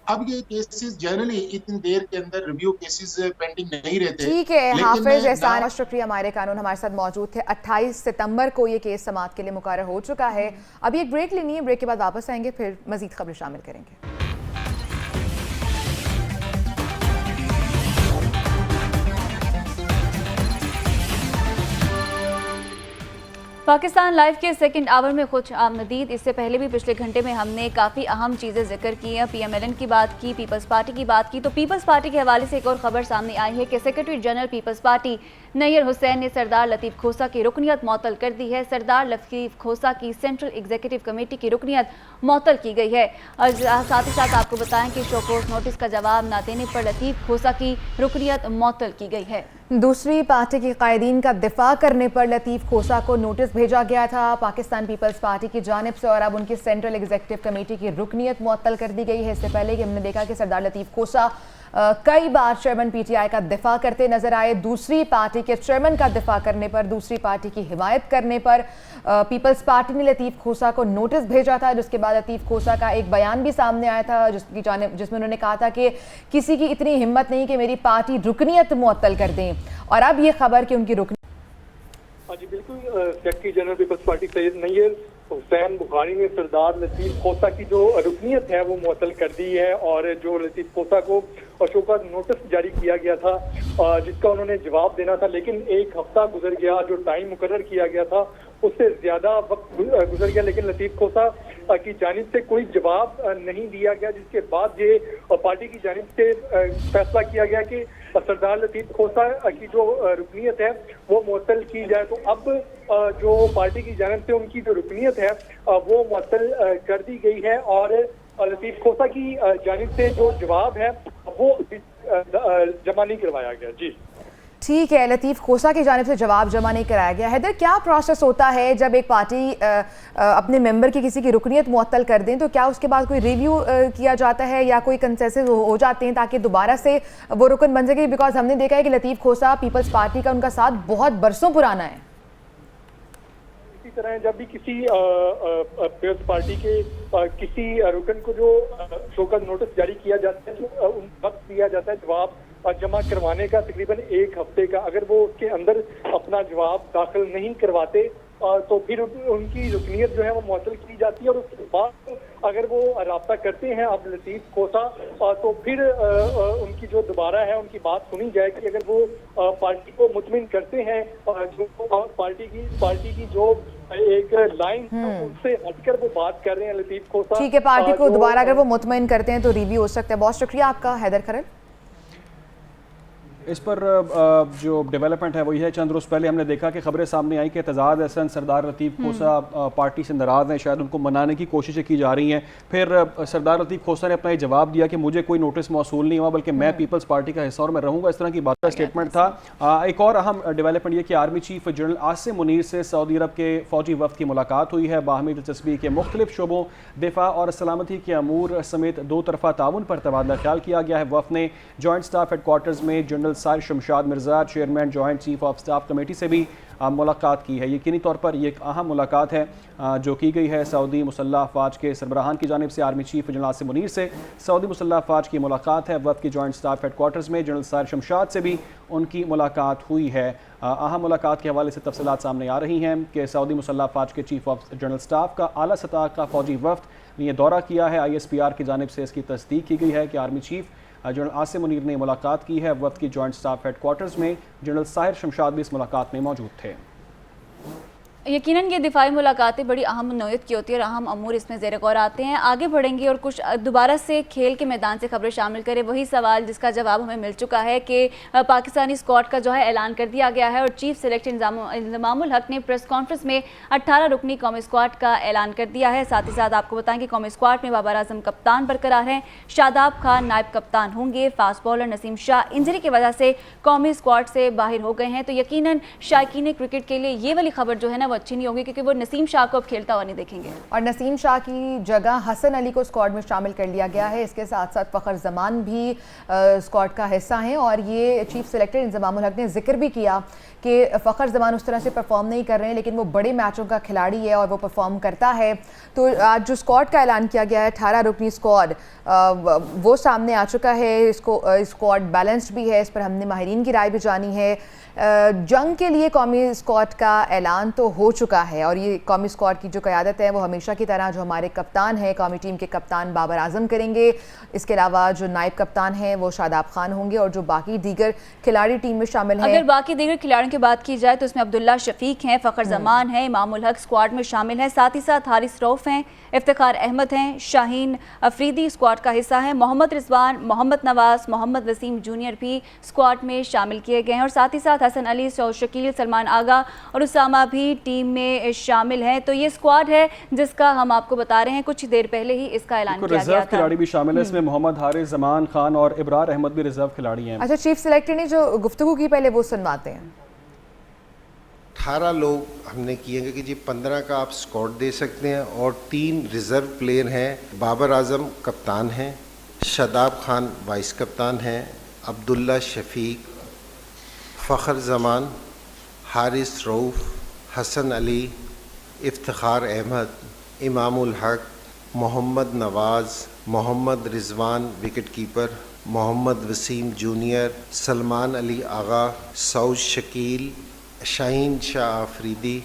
अब ये केसेस जनरली इतनी देर के अंदर रिव्यू केसेस पेंडिंग नहीं रहते। ठीक है, हाफिज एहसान, शुक्रिया। हमारे कानून हमारे साथ मौजूद थे। 28 सितंबर को ये केस समाअत के लिए मुकर्रर हो चुका है। अभी एक ब्रेक लेनी है, ब्रेक के बाद वापस आएंगे, फिर मजीद खबरें शामिल करेंगे। पाकिस्तान लाइव के सेकंड आवर में खुश आमदीद। इससे पहले भी पिछले घंटे में हमने काफ़ी अहम चीज़ें जिक्र की हैं। PMLN की बात की, पीपल्स पार्टी की बात की। तो पीपल्स पार्टी के हवाले से एक और ख़बर सामने आई है कि secretary general peoples party Nayyar Hussain ने सरदार लतीफ़ खोसा की रुकनियत मुअत्तल कर दी है। सरदार लतीफ़ खोसा की सेंट्रल एग्जीक्यूटिव कमेटी की रुकनियत मुअत्तल की गई है। और साथ ही साथ आपको बताएं कि शोकोस नोटिस का जवाब न देने पर लतीफ़ खोसा की रुकनियत मुअत्तल की गई है। दूसरी पार्टी के कायदीन का दिफा करने पर लतीफ़ खोसा को नोटिस भेजा गया था पाकिस्तान पीपल्स पार्टी की जानिब से, और अब उनकी सेंट्रल एग्जीक्यूटिव कमेटी की रुकनियत मुअत्तल कर दी गई है। इससे पहले कि हमने देखा कि सरदार लतीफ़ खोसा कई बार चेयरमैन PTI का दिफा करते नजर आए। दूसरी पार्टी के चेयरमैन का दिफा करने पर, दूसरी पार्टी की हिमायत करने पर पीपल्स पार्टी ने लतीफ़ खोसा को नोटिस भेजा था, जिसके बाद लतीफ़ खोसा का एक बयान भी सामने आया था जिसमें उन्होंने कहा था कि किसी की इतनी हिम्मत नहीं कि मेरी पार्टी रुकनियत मुअत्तल कर दें। और अब ये खबर कि उनकी हाँ जी बिल्कुल, secretary general peoples party Syed Nayyar Hussain Bukhari ने सरदार लतीफ़ खोसा की जो रुकनियत है वो मुअत्तल कर दी है। और जो लतीफ़ खोसा को शोकत नोटिस जारी किया गया था जिसका उन्होंने जवाब देना था, लेकिन एक हफ्ता गुजर गया, जो टाइम मुकर्रर किया गया था उससे ज़्यादा वक्त गुजर गया, लेकिन लतीफ़ खोसा की जानिब से कोई जवाब नहीं दिया गया, जिसके बाद ये पार्टी की जानिब से फैसला किया गया कि सरदार लतीफ़ खोसा की जो रुकनियत है वो मुअत्तल की जाए। तो अब जो पार्टी की जानिब से उनकी जो रुकनियत है वो मुअत्तल कर दी गई है, और लतीफ़ खोसा की जानिब से जो जवाब है वो जमा नहीं करवाया गया। जी ठीक है, लतीफ़ खोसा की जानिब से जवाब जमा नहीं कराया गया। हैदर, क्या प्रोसेस होता है जब एक पार्टी अपने मेंबर की किसी की रुकनियत मुअत्तल कर दें, तो क्या उसके बाद कोई रिव्यू किया जाता है या कोई कंसेंसस हो जाते हैं ताकि दोबारा से वो रुकन बन सके? बिकॉज हमने देखा है कि लतीफ़ खोसा पीपल्स पार्टी का उनका साथ बहुत बरसों पुराना है। इसी तरह जब भी किसी पीपल्स पार्टी के किसी रुकन को जो शोकत नोटिस जारी किया जाता है तो उन वक्त दिया जाता है जवाब जमा करवाने का, तकरीबन एक हफ्ते का। अगर वो उसके अंदर अपना जवाब दाखिल नहीं करवाते तो फिर उनकी रुकनियत जो है वो मुअत्तल की जाती है, और उसके बाद अगर वो राब्ता करते हैं अब लतीफ़ खोसा तो फिर उनकी जो दोबारा है उनकी बात सुनी जाएगी। अगर वो पार्टी को मुतमिन करते हैं जो पार्टी की जो एक लाइन उनसे हटकर वो बात कर रहे हैं लतीफ़ खोसा, ठीक है, पार्टी को दोबारा अगर वो मुतमिन करते हैं तो रिव्यू हो सकता है। बहुत शुक्रिया आपका हैदर खरल। इस पर जो डेवलपमेंट है वही है, चंद रोज़ पहले हमने देखा कि खबरें सामने आई कि एतजाज़ हसन सरदार लतीफ़ खोसा पार्टी से नाराज़ हैं, शायद उनको मनाने की कोशिशें की जा रही हैं। फिर सरदार लतीफ़ खोसा ने अपना ये जवाब दिया कि मुझे कोई नोटिस मौसूल नहीं हुआ, बल्कि मैं पीपल्स पार्टी का हिस्सा और मैं रहूँगा, इस तरह की बात का स्टेटमेंट था। एक और अहम डेवलपमेंट ये कि army chief general Asim Munir से सऊदी अरब के फ़ौजी वफ़द की मुलाकात हुई है। बाहमी दिलचस्पी के मुख्तलिफ शोबों, दिफा और सलामती के अमूर समेत दो तरफ़ा ताउन पर तबादला ख्याल किया गया है। वफ़द ने जॉइंट स्टाफ हेडक्वार्टर्स में general Sahir Shamshad Mirza, chairman joint chief of staff committee से भी मुलाकात की है। यकीनी तौर पर यह एक अहम मुलाकात है जो की गई है सऊदी मुसल्लह अफ़वाज के सरबराहान की जानिब से। Army chief general Asim Munir से सऊदी मुसल्लह अफ़वाज की मुलाकात है। वफ़द की जॉइंट स्टाफ हेडक्वार्टर्स में जनरल साहिर शमशाद से भी उनकी मुलाकात हुई है। अहम मुलाकात के हवाले से तफसीलात सामने आ रही हैं कि सऊदी मुसल्लह अफ़वाज के चीफ ऑफ जनरल स्टाफ का आला सतह का फ़ौजी वफ़द ने यह दौरा किया है। ISPR की जानिब से इसकी तस्दीक की गई है कि army chief general Asim Munir ने मुलाकात की है। वफ़द की जॉइंट स्टाफ हेडक्वार्टर्स में जनरल साहिर शमशाद भी इस मुलाकात में मौजूद थे। यकीनन ये दिफाई मुलाकातें बड़ी अहम नौयत की होती है और अहम अमूर इसमें ज़ेर गौर आते हैं। आगे बढ़ेंगे और कुछ दोबारा से खेल के मैदान से खबरें शामिल करें। वही सवाल जिसका जवाब हमें मिल चुका है कि पाकिस्तानी स्क्वाड का जो है ऐलान कर दिया गया है और चीफ सेलेक्टर इंज़मामुल हक ने प्रेस कॉन्फ्रेंस में 18 रुकनी कौमी स्क्वाड का ऐलान कर दिया है। साथ ही साथ आपको बताएं कि कौमी स्क्वाड में बाबर आजम कप्तान बरकरार हैं, शादाब खान नायब कप्तान होंगे, fast bowler Naseem Shah injury की वजह से कौमी स्क्वाड से बाहर हो गए हैं। तो यकीनन शायकीन क्रिकेट के लिए ये वाली खबर जो है ना वो अच्छी नहीं होगी, क्योंकि वो नसीम शाह को अब खेलता हुआ नहीं देखेंगे। और नसीम शाह की जगह हसन अली को स्क्वाड में शामिल कर लिया गया है। इसके साथ साथ फ़खर जमान भी स्क्वाड का हिस्सा हैं और ये चीफ सेलेक्टर इंज़मामुल हक ने जिक्र भी किया कि फ़खर जमान उस तरह से परफॉर्म नहीं कर रहे हैं, लेकिन वो बड़े मैचों का खिलाड़ी है और वो परफॉर्म करता है। तो आज जो स्क्वाड का ऐलान किया गया है 18 रुकनी स्क्वाड, वो सामने आ चुका है। इसको स्क्वाड बैलेंस्ड भी है, इस पर हमने माहिरीन की राय भी जानी है। जंग के लिए कौमी स्क्वाड का ऐलान तो हो चुका है और ये कौमी स्क्वाड की जो क़यादत है वो हमेशा की तरह जो हमारे कप्तान हैं, कौमी टीम के कप्तान बाबर आजम करेंगे। इसके अलावा जो नायब कप्तान हैं वो शादाब खान होंगे और जो बाकी दीगर खिलाड़ी टीम में शामिल हैं। अगर बाकी दीगर खिलाड़ियों की बात की जाए तो इसमें अब्दुल्ला शफीक हैं, फ़खर जमान हैं, इमामुल हक स्क्वाड में शामिल हैं, साथ ही साथ हारिस रऊफ हैं, इफ्तिखार अहमद हैं, शाहीन अफरीदी स्क्वाड का हिस्सा हैं, मोहम्मद रिजवान, मोहम्मद नवाज, मोहम्मद वसीम जूनियर भी स्क्वाड में शामिल किए गए हैं और साथ ही साथ हसन अली, शकील, सलमान आगा और उसामा भी टीम में शामिल हैं। तो ये स्क्वाड है जिसका हम आपको बता रहे हैं कुछ ही देर पहले ही इसका ऐलान किया गया था। रिजर्व खिलाड़ी भी शामिल है इसमें, मोहम्मद हारिस, जमान खान और इब्रार अहमद भी रिजर्व खिलाड़ी हैं। अच्छा, चीफ सेलेक्टर ने जो गुफ्तगू की पहले वो सुनवाते हैं। 18 लोग हमने किए कि जी 15 का आप स्क्वाड दे सकते हैं और 3 रिज़र्व प्लेयर हैं। बाबर आजम कप्तान हैं, शादाब खान वाइस कप्तान हैं, Abdullah Shafiq, Fakhar Zaman, Haris Rauf, Hasan Ali, Iftikhar Ahmed, Imamul Haq, Mohammad Nawaz, Mohammad Rizwan wicket keeper, Mohammad Wasim junior, Salman Ali Agha, Saud Shakeel, Shaheen Shah Afridi,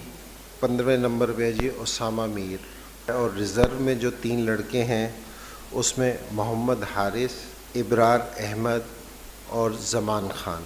15वें नंबर पे जी उसामा मीर और रिज़र्व में जो 3 लड़के हैं उसमें मोहम्मद हारिस, इब्रार अहमद और जमान खान।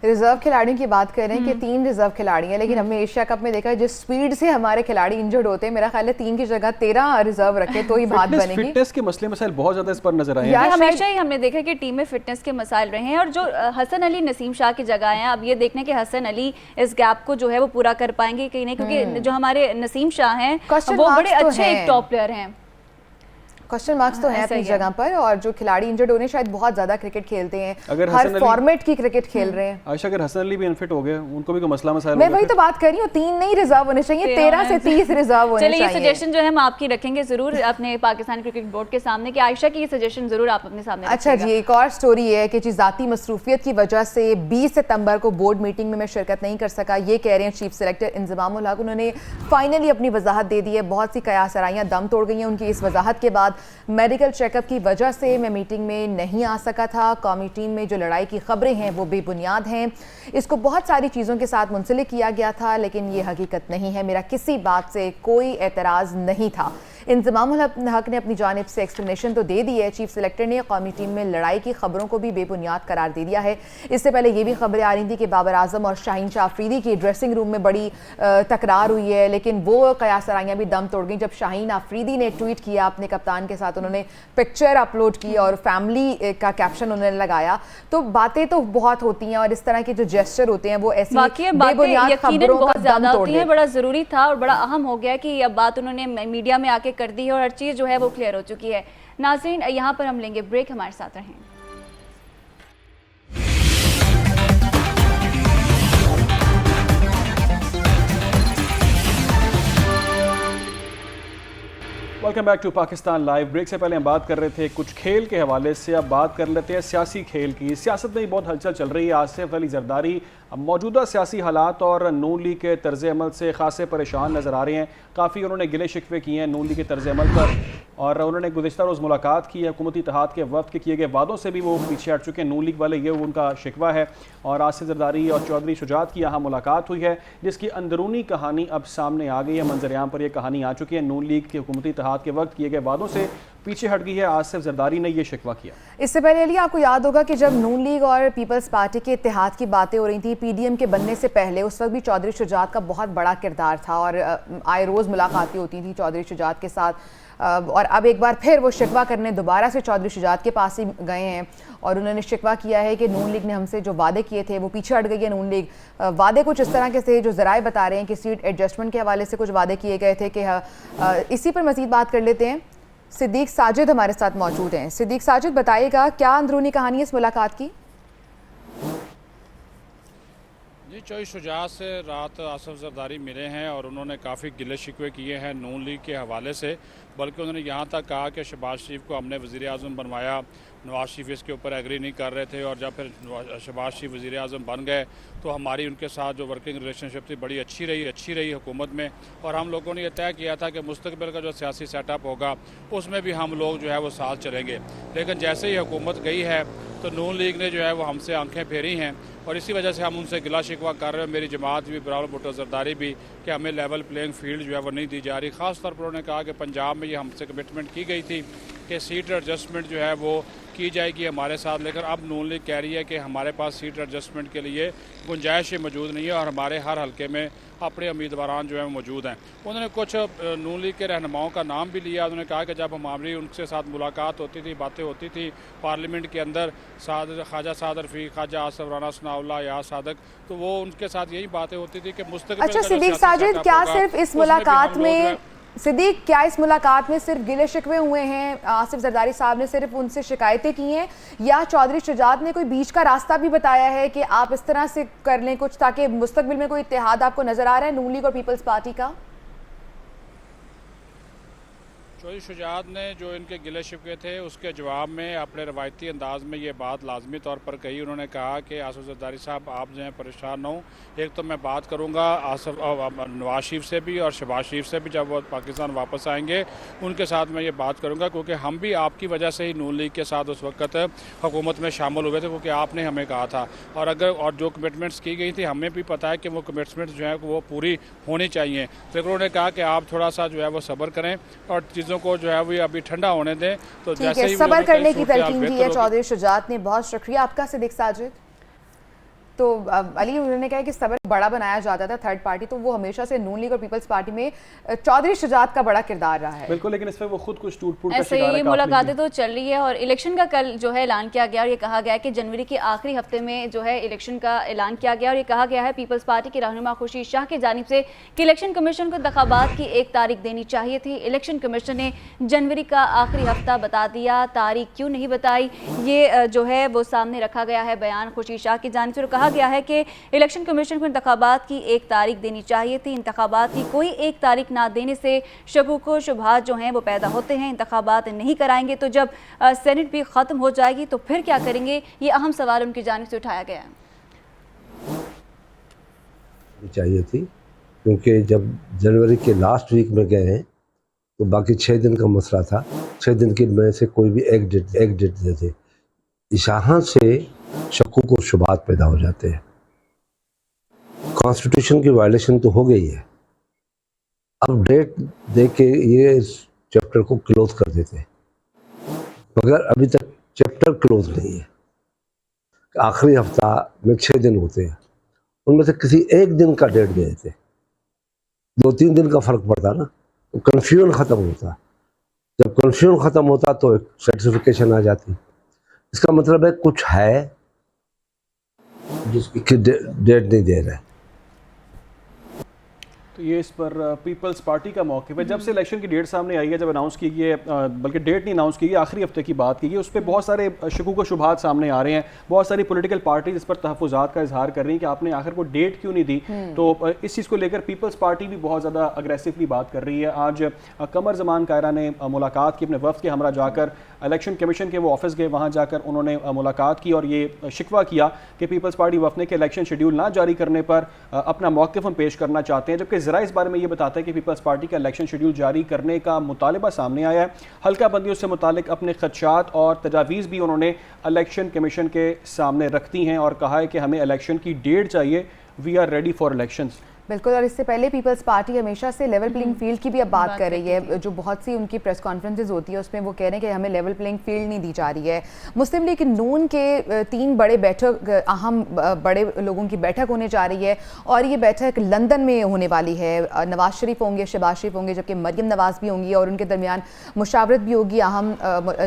रिजर्व खिलाड़ियों की बात कर रहे हैं कि 3 रिजर्व खिलाड़ी हैं, लेकिन हमने एशिया कप में देखा है जिस स्पीड से हमारे खिलाड़ी इंजर्ड होते हैं, मेरा ख्याल है 3 की जगह 13 रिजर्व रखे तो ही बात बनेगी। फिटनेस के मसले मसाइल बहुत ज़्यादा इस पर नजर आए हैं। हमेशा ही हमने देखा कि टीम में फिटनेस के मसाइल रहे हैं और जो हसन अली नसीम शाह की जगह हैं, अब ये देखने के हसन अली इस गैप को जो है वो पूरा कर पाएंगे कि नहीं, क्योंकि जो हमारे नसीम शाह हैं वो बड़े अच्छे एक टॉप प्लेयर हैं। क्वेश्चन मार्क्स तो हैं अपनी जगह पर और जो खिलाड़ी इंजर्ड होने शायद बहुत ज्यादा क्रिकेट खेलते हैं, हर फॉर्मेट की क्रिकेट खेल रहे हैं। आयशा, अगर हसन अली भी अनफिट हो गए, उनको भी कोई मसला मसाइल, मैं वही तो बात कर रही हूँ, 3 नहीं रिजर्व होने चाहिए, 13 से 30 रिजर्व होने चाहिए। चलिए, ये सजेशन जो है हम आपकी रखेंगे जरूर अपने पाकिस्तान क्रिकेट बोर्ड के सामने कि आयशा की ये सजेशन जरूर आप अपने सामने। अच्छा जी, एक और स्टोरी है कि ज़ाती मसरूफियत की वजह से 20 सितंबर को बोर्ड मीटिंग में मैं शिरकत नहीं कर सका। ये कह रहे हैं चीफ सेलेक्टर इंज़मामुल हक। उन्होंने फाइनली अपनी वजाहत दे दी है। बहुत सी कयासराइयाँ दम तोड़ गई हैं उनकी इस वजाहत के बाद। मेडिकल चेकअप की वजह से मैं मीटिंग में नहीं आ सका था। कौमी टीम में जो लड़ाई की खबरें हैं वो बेबुनियाद हैं। इसको बहुत सारी चीज़ों के साथ मुंसलिक किया गया था, लेकिन ये हकीकत नहीं है। मेरा किसी बात से कोई एतराज़ नहीं था। इंज़मामुल हक ने अपनी जानिब से एक्सप्लेनेशन तो दे दी है। चीफ सेलेक्टर ने कौमी टीम में लड़ाई की खबरों को भी बेबुनियाद करार दे दिया है। इससे पहले ये भी खबरें आ रही थी कि बाबर आजम और शाहीन शाह अफरीदी की ड्रेसिंग रूम में बड़ी तकरार हुई है, लेकिन वो कयासराइयाँ भी दम तोड़ गई जब शाहीन अफरीदी ने ट्वीट किया अपने कप्तान के साथ। उन्होंने पिक्चर अपलोड की और फैमिली का कैप्शन उन्होंने लगाया। तो बातें तो बहुत होती हैं और इस तरह के जो जेस्चर होते हैं वो ऐसी बेबुनियाद खबरों का दम तोड़ देते हैं। बड़ा ज़रूरी था और बड़ा अहम हो गया कि अब बात उन्होंने मीडिया में आके कर दी है और हर चीज़ जो है वो क्लियर हो चुकी है। नाज़रीन, यहाँ पर हम लेंगे ब्रेक, हमारे साथ रहें। Welcome back to Pakistan live. Break से पहले हम बात कर रहे थे कुछ खेल के हवाले से, अब बात कर लेते हैं सियासी खेल की। सियासत में बहुत हलचल चल रही है। आसिफ अली जरदारी मौजूदा सियासी हालात और नून लीग के तर्ज अमल से खासे परेशान नज़र आ रहे हैं। काफ़ी उन्होंने गिले शिकवे किए हैं नून लीग के तर्ज अमल पर और उन्होंने गुज़िश्ता रोज़ मुलाकात की है। हुकूमती इत्तेहाद के वक्त के किए गए वादों से भी वो पीछे हट चुके हैं नून लीग वाले, ये उनका शिकवा है। और आसिफ जरदारी और चौधरी शुजात की यहाँ मुलाकात हुई है जिसकी अंदरूनी कहानी अब सामने आ गई है। मंजर आम पर यह कहानी आ चुकी है। नून लीग के हुकूमती इत्तेहाद के वक्त किए गए वादों से پیچھے ہٹ گئی ہے. آصف زرداری نے یہ شکوہ کیا. اس سے پہلے علی آپ کو یاد ہوگا کہ جب نون لیگ اور پیپلز پارٹی کے اتحاد کی باتیں ہو رہی تھیں پی ڈی ایم کے بننے سے پہلے، اس وقت بھی چودھری شجاعت کا بہت بڑا کردار تھا اور آئے روز ملاقاتیں ہوتی تھیں چودھری شجاعت کے ساتھ، اور اب ایک بار پھر وہ شکوہ کرنے دوبارہ سے چودھری شجاعت کے پاس ہی گئے ہیں اور انہوں نے شکوہ کیا ہے کہ نون لیگ نے ہم سے جو وعدے کیے تھے وہ پیچھے ہٹ گئی ہے. نون لیگ وعدے کچھ اس طرح کے تھے جو ذرائع بتا رہے ہیں کہ سیٹ ایڈجسٹمنٹ کے حوالے سے کچھ وعدے کیے گئے تھے کہ اسی پر مزید بات کر لیتے ہیں. صدیق ساجد ہمارے ساتھ موجود ہیں. صدیق ساجد، بتائیے گا کیا اندرونی کہانی ہے اس ملاقات کی؟ جی، چودھری شجاعت سے رات آصف زرداری ملے ہیں اور انہوں نے کافی گلے شکوے کیے ہیں نون لیگ کے حوالے سے، بلکہ انہوں نے یہاں تک کہا کہ شہباز شریف کو ہم نے وزیر اعظم بنوایا، نواز شریف اس کے اوپر ایگری نہیں کر رہے تھے، اور جب پھر شہباز شریف وزیر اعظم بن گئے تو ہماری ان کے ساتھ جو ورکنگ ریلیشن شپ تھی بڑی اچھی رہی حکومت میں، اور ہم لوگوں نے یہ طے کیا تھا کہ مستقبل کا جو سیاسی سیٹ اپ ہوگا اس میں بھی ہم لوگ جو ہے وہ ساتھ چلیں گے. لیکن جیسے ہی حکومت گئی ہے تو نون لیگ نے جو ہے وہ ہم سے آنکھیں پھیری ہیں، اور اسی وجہ سے ہم ان سے گلا شکوہ کر رہے ہیں، میری جماعت بھی بلاول بھٹو زرداری بھی، کہ ہمیں لیول پلینگ فیلڈ جو ہے وہ نہیں دی جا رہی. خاص طور پر انہوں نے کہا کہ پنجاب میں یہ ہم سے کمٹمنٹ کی گئی تھی کہ سیٹ ایڈجسٹمنٹ جو ہے وہ کی جائے گی ہمارے ساتھ، لیکن اب نون لیگ کہہ رہی ہے کہ ہمارے پاس سیٹ ایڈجسٹمنٹ کے لیے گنجائش موجود نہیں ہے اور ہمارے ہر حلقے میں اپنے امیدواران جو ہیں موجود ہیں. انہوں نے کچھ نون لیگ کے رہنماؤں کا نام بھی لیا. انہوں نے کہا کہ جب ہماری ان کے ساتھ ملاقات ہوتی تھی، باتیں ہوتی تھی پارلیمنٹ کے اندر، خواجہ سعد رفیق، خواجہ آصف رانا ثناء اللہ یا صادق، تو وہ ان کے ساتھ یہی باتیں ہوتی تھی کہ مستقبل اچھا صدیق ساجد، کیا صرف اس ملاقات میں صرف گلے شکوے ہوئے ہیں؟ آصف زرداری صاحب نے صرف ان سے شکایتیں کی ہیں یا چودھری شجاعت نے کوئی بیچ کا راستہ بھی بتایا ہے کہ آپ اس طرح سے کر لیں کچھ تاکہ مستقبل میں کوئی اتحاد آپ کو نظر آ رہا ہے نون لیگ اور پیپلز پارٹی کا؟ چودھری شجاعت نے جو ان کے گلے شکوے تھے اس کے جواب میں اپنے روایتی انداز میں یہ بات لازمی طور پر کہی. انہوں نے کہا کہ آصف زرداری صاحب آپ جو ہیں پریشان نہ ہوں، ایک تو میں بات کروں گا نواز شریف سے بھی اور شہباز شریف سے بھی، جب وہ پاکستان واپس آئیں گے ان کے ساتھ میں یہ بات کروں گا، کیونکہ ہم بھی آپ کی وجہ سے ہی نون لیگ کے ساتھ اس وقت حکومت میں شامل ہوئے تھے، کیونکہ آپ نے ہمیں کہا تھا، اور جو کمٹمنٹس کی گئی تھی ہمیں بھی پتہ ہے کہ وہ کمٹمنٹس جو ہیں وہ پوری ہونی چاہیے. لیکن انہوں نے کہا کہ آپ تھوڑا سا جو ہے وہ صبر کریں اور چیزوں کو جو ہے وہ ابھی ٹھنڈا ہونے دیں. تو جیسے ہی صبر کرنے کی تلقین کی ہے چودھری شجاعت نے. بہت شکریہ آپ کا صدیق ساجد. تو علی انہوں نے کہا کہ صبر بڑا بنایا جاتا تھا تھرڈ پارٹی، تو وہ ہمیشہ سے نون لیگ اور پیپلز پارٹی میں چودھری شجاعت کا بڑا کردار رہا ہے. بالکل، لیکن اس میں وہ خود کچھ ٹوٹ پھوٹ کا ایسے شکار ہے. یہ ملاقاتیں تو چل رہی ہے اور الیکشن کا کل جو ہے اعلان کیا گیا اور یہ کہا گیا کہ جنوری کے آخری ہفتے میں جو ہے الیکشن کا اعلان کیا گیا، اور یہ کہا گیا ہے پیپلز پارٹی کے رہنما خورشید شاہ کی جانب سے کہ الیکشن کمیشن کو انتخابات کی ایک تاریخ دینی چاہیے تھی. الیکشن کمیشن نے جنوری کا آخری ہفتہ بتا دیا، تاریخ کیوں نہیں بتائی، یہ جو ہے وہ سامنے رکھا گیا ہے بیان خورشید شاہ کی جانب سے. اور کہا گیا ہے کہ الیکشن کمیشن کو انتخابات کی ایک تاریخ دینی چاہیے تھی. انتخابات کی کوئی ایک تاریخ نہ دینے سے شکوک و شبہات جو ہیں وہ پیدا ہوتے ہیں. انتخابات نہیں کرائیں گے تو جب سینٹ بھی ختم ہو جائے گی تو پھر کیا کریں گے، یہ اہم سوال ان کی جانب سے اٹھایا گیا ہے. چاہیے تھی کیونکہ جب جنوری کے لاسٹ ویک میں گئے ہیں تو باقی 6 دن کا مسئلہ تھا. 6 دن کی میں سے کوئی بھی ایک ڈیٹ دیتے، اشاعت سے شکوک و شبہات پیدا ہو جاتے ہیں. کانسٹیٹیوشن کی وائلیشن تو ہو گئی ہے، اب ڈیٹ دے کے یہ اس چیپٹر کو کلوز کر دیتے ہیں، مگر ابھی تک چیپٹر کلوز نہیں ہے. آخری ہفتہ میں 6 دن ہوتے ہیں، ان میں سے کسی ایک دن کا ڈیٹ دے دیتے، 2-3 دن کا فرق پڑتا نا، تو کنفیوژن ختم ہوتا. جب کنفیوژن ختم ہوتا تو ایک سیٹسفیکیشن آ جاتی. اس کا مطلب ہے کچھ ہے جس کی ڈیٹ نہیں دے رہے. تو یہ اس پر پیپلز پارٹی کا موقف ہے. جب سے الیکشن کی ڈیٹ سامنے آئی ہے، جب اناؤنس کی گئی ہے، بلکہ ڈیٹ نہیں اناؤنس کی گئی، آخری ہفتے کی بات کی گئی، اس پہ بہت سارے شکوک و شبہات سامنے آ رہے ہیں. بہت ساری پولیٹیکل پارٹیز اس پر تحفظات کا اظہار کر رہی ہیں کہ آپ نے آخر کو ڈیٹ کیوں نہیں دی. تو اس چیز کو لے کر پیپلز پارٹی بھی بہت زیادہ اگریسولی بات کر رہی ہے. آج قمر زمان کائرہ نے ملاقات کی اپنے وفد کے ہمراہ جا کر، الیکشن کمیشن کے وہ آفس گئے، وہاں جا کر انہوں نے ملاقات کی اور یہ شکوہ کیا کہ پیپلز پارٹی وفد نے کہ الیکشن شیڈیول نہ جاری کرنے پر اپنا موقف ہم پیش کرنا چاہتے ہیں. جبکہ ذرائع اس بارے میں یہ بتاتے ہیں کہ پیپلز پارٹی کا الیکشن شیڈیول جاری کرنے کا مطالبہ سامنے آیا ہے. حلقہ بندیوں سے متعلق اپنے خدشات اور تجاویز بھی انہوں نے الیکشن کمیشن کے سامنے رکھتی ہیں اور کہا ہے کہ ہمیں الیکشن کی ڈیٹ چاہیے. We are ready for elections. बिल्कुल, और इससे पहले पीपल्स पार्टी हमेशा से लेवल प्लेइंग फील्ड की भी अब बात कर रही है। जो बहुत सी उनकी प्रेस कॉन्फ्रेंसेज होती है उसमें वो कह रहे हैं कि हमें लेवल प्लेइंग फील्ड नहीं दी जा रही है। मुस्लिम लीग नून के 3 बड़े बैठक, अहम बड़े लोगों की बैठक होने जा रही है और ये बैठक लंदन में होने वाली है। नवाज शरीफ होंगे, शहबाज शरीफ होंगे, जबकि मरियम नवाज भी होंगी और उनके दरमियान मुशावरत भी होगी, अहम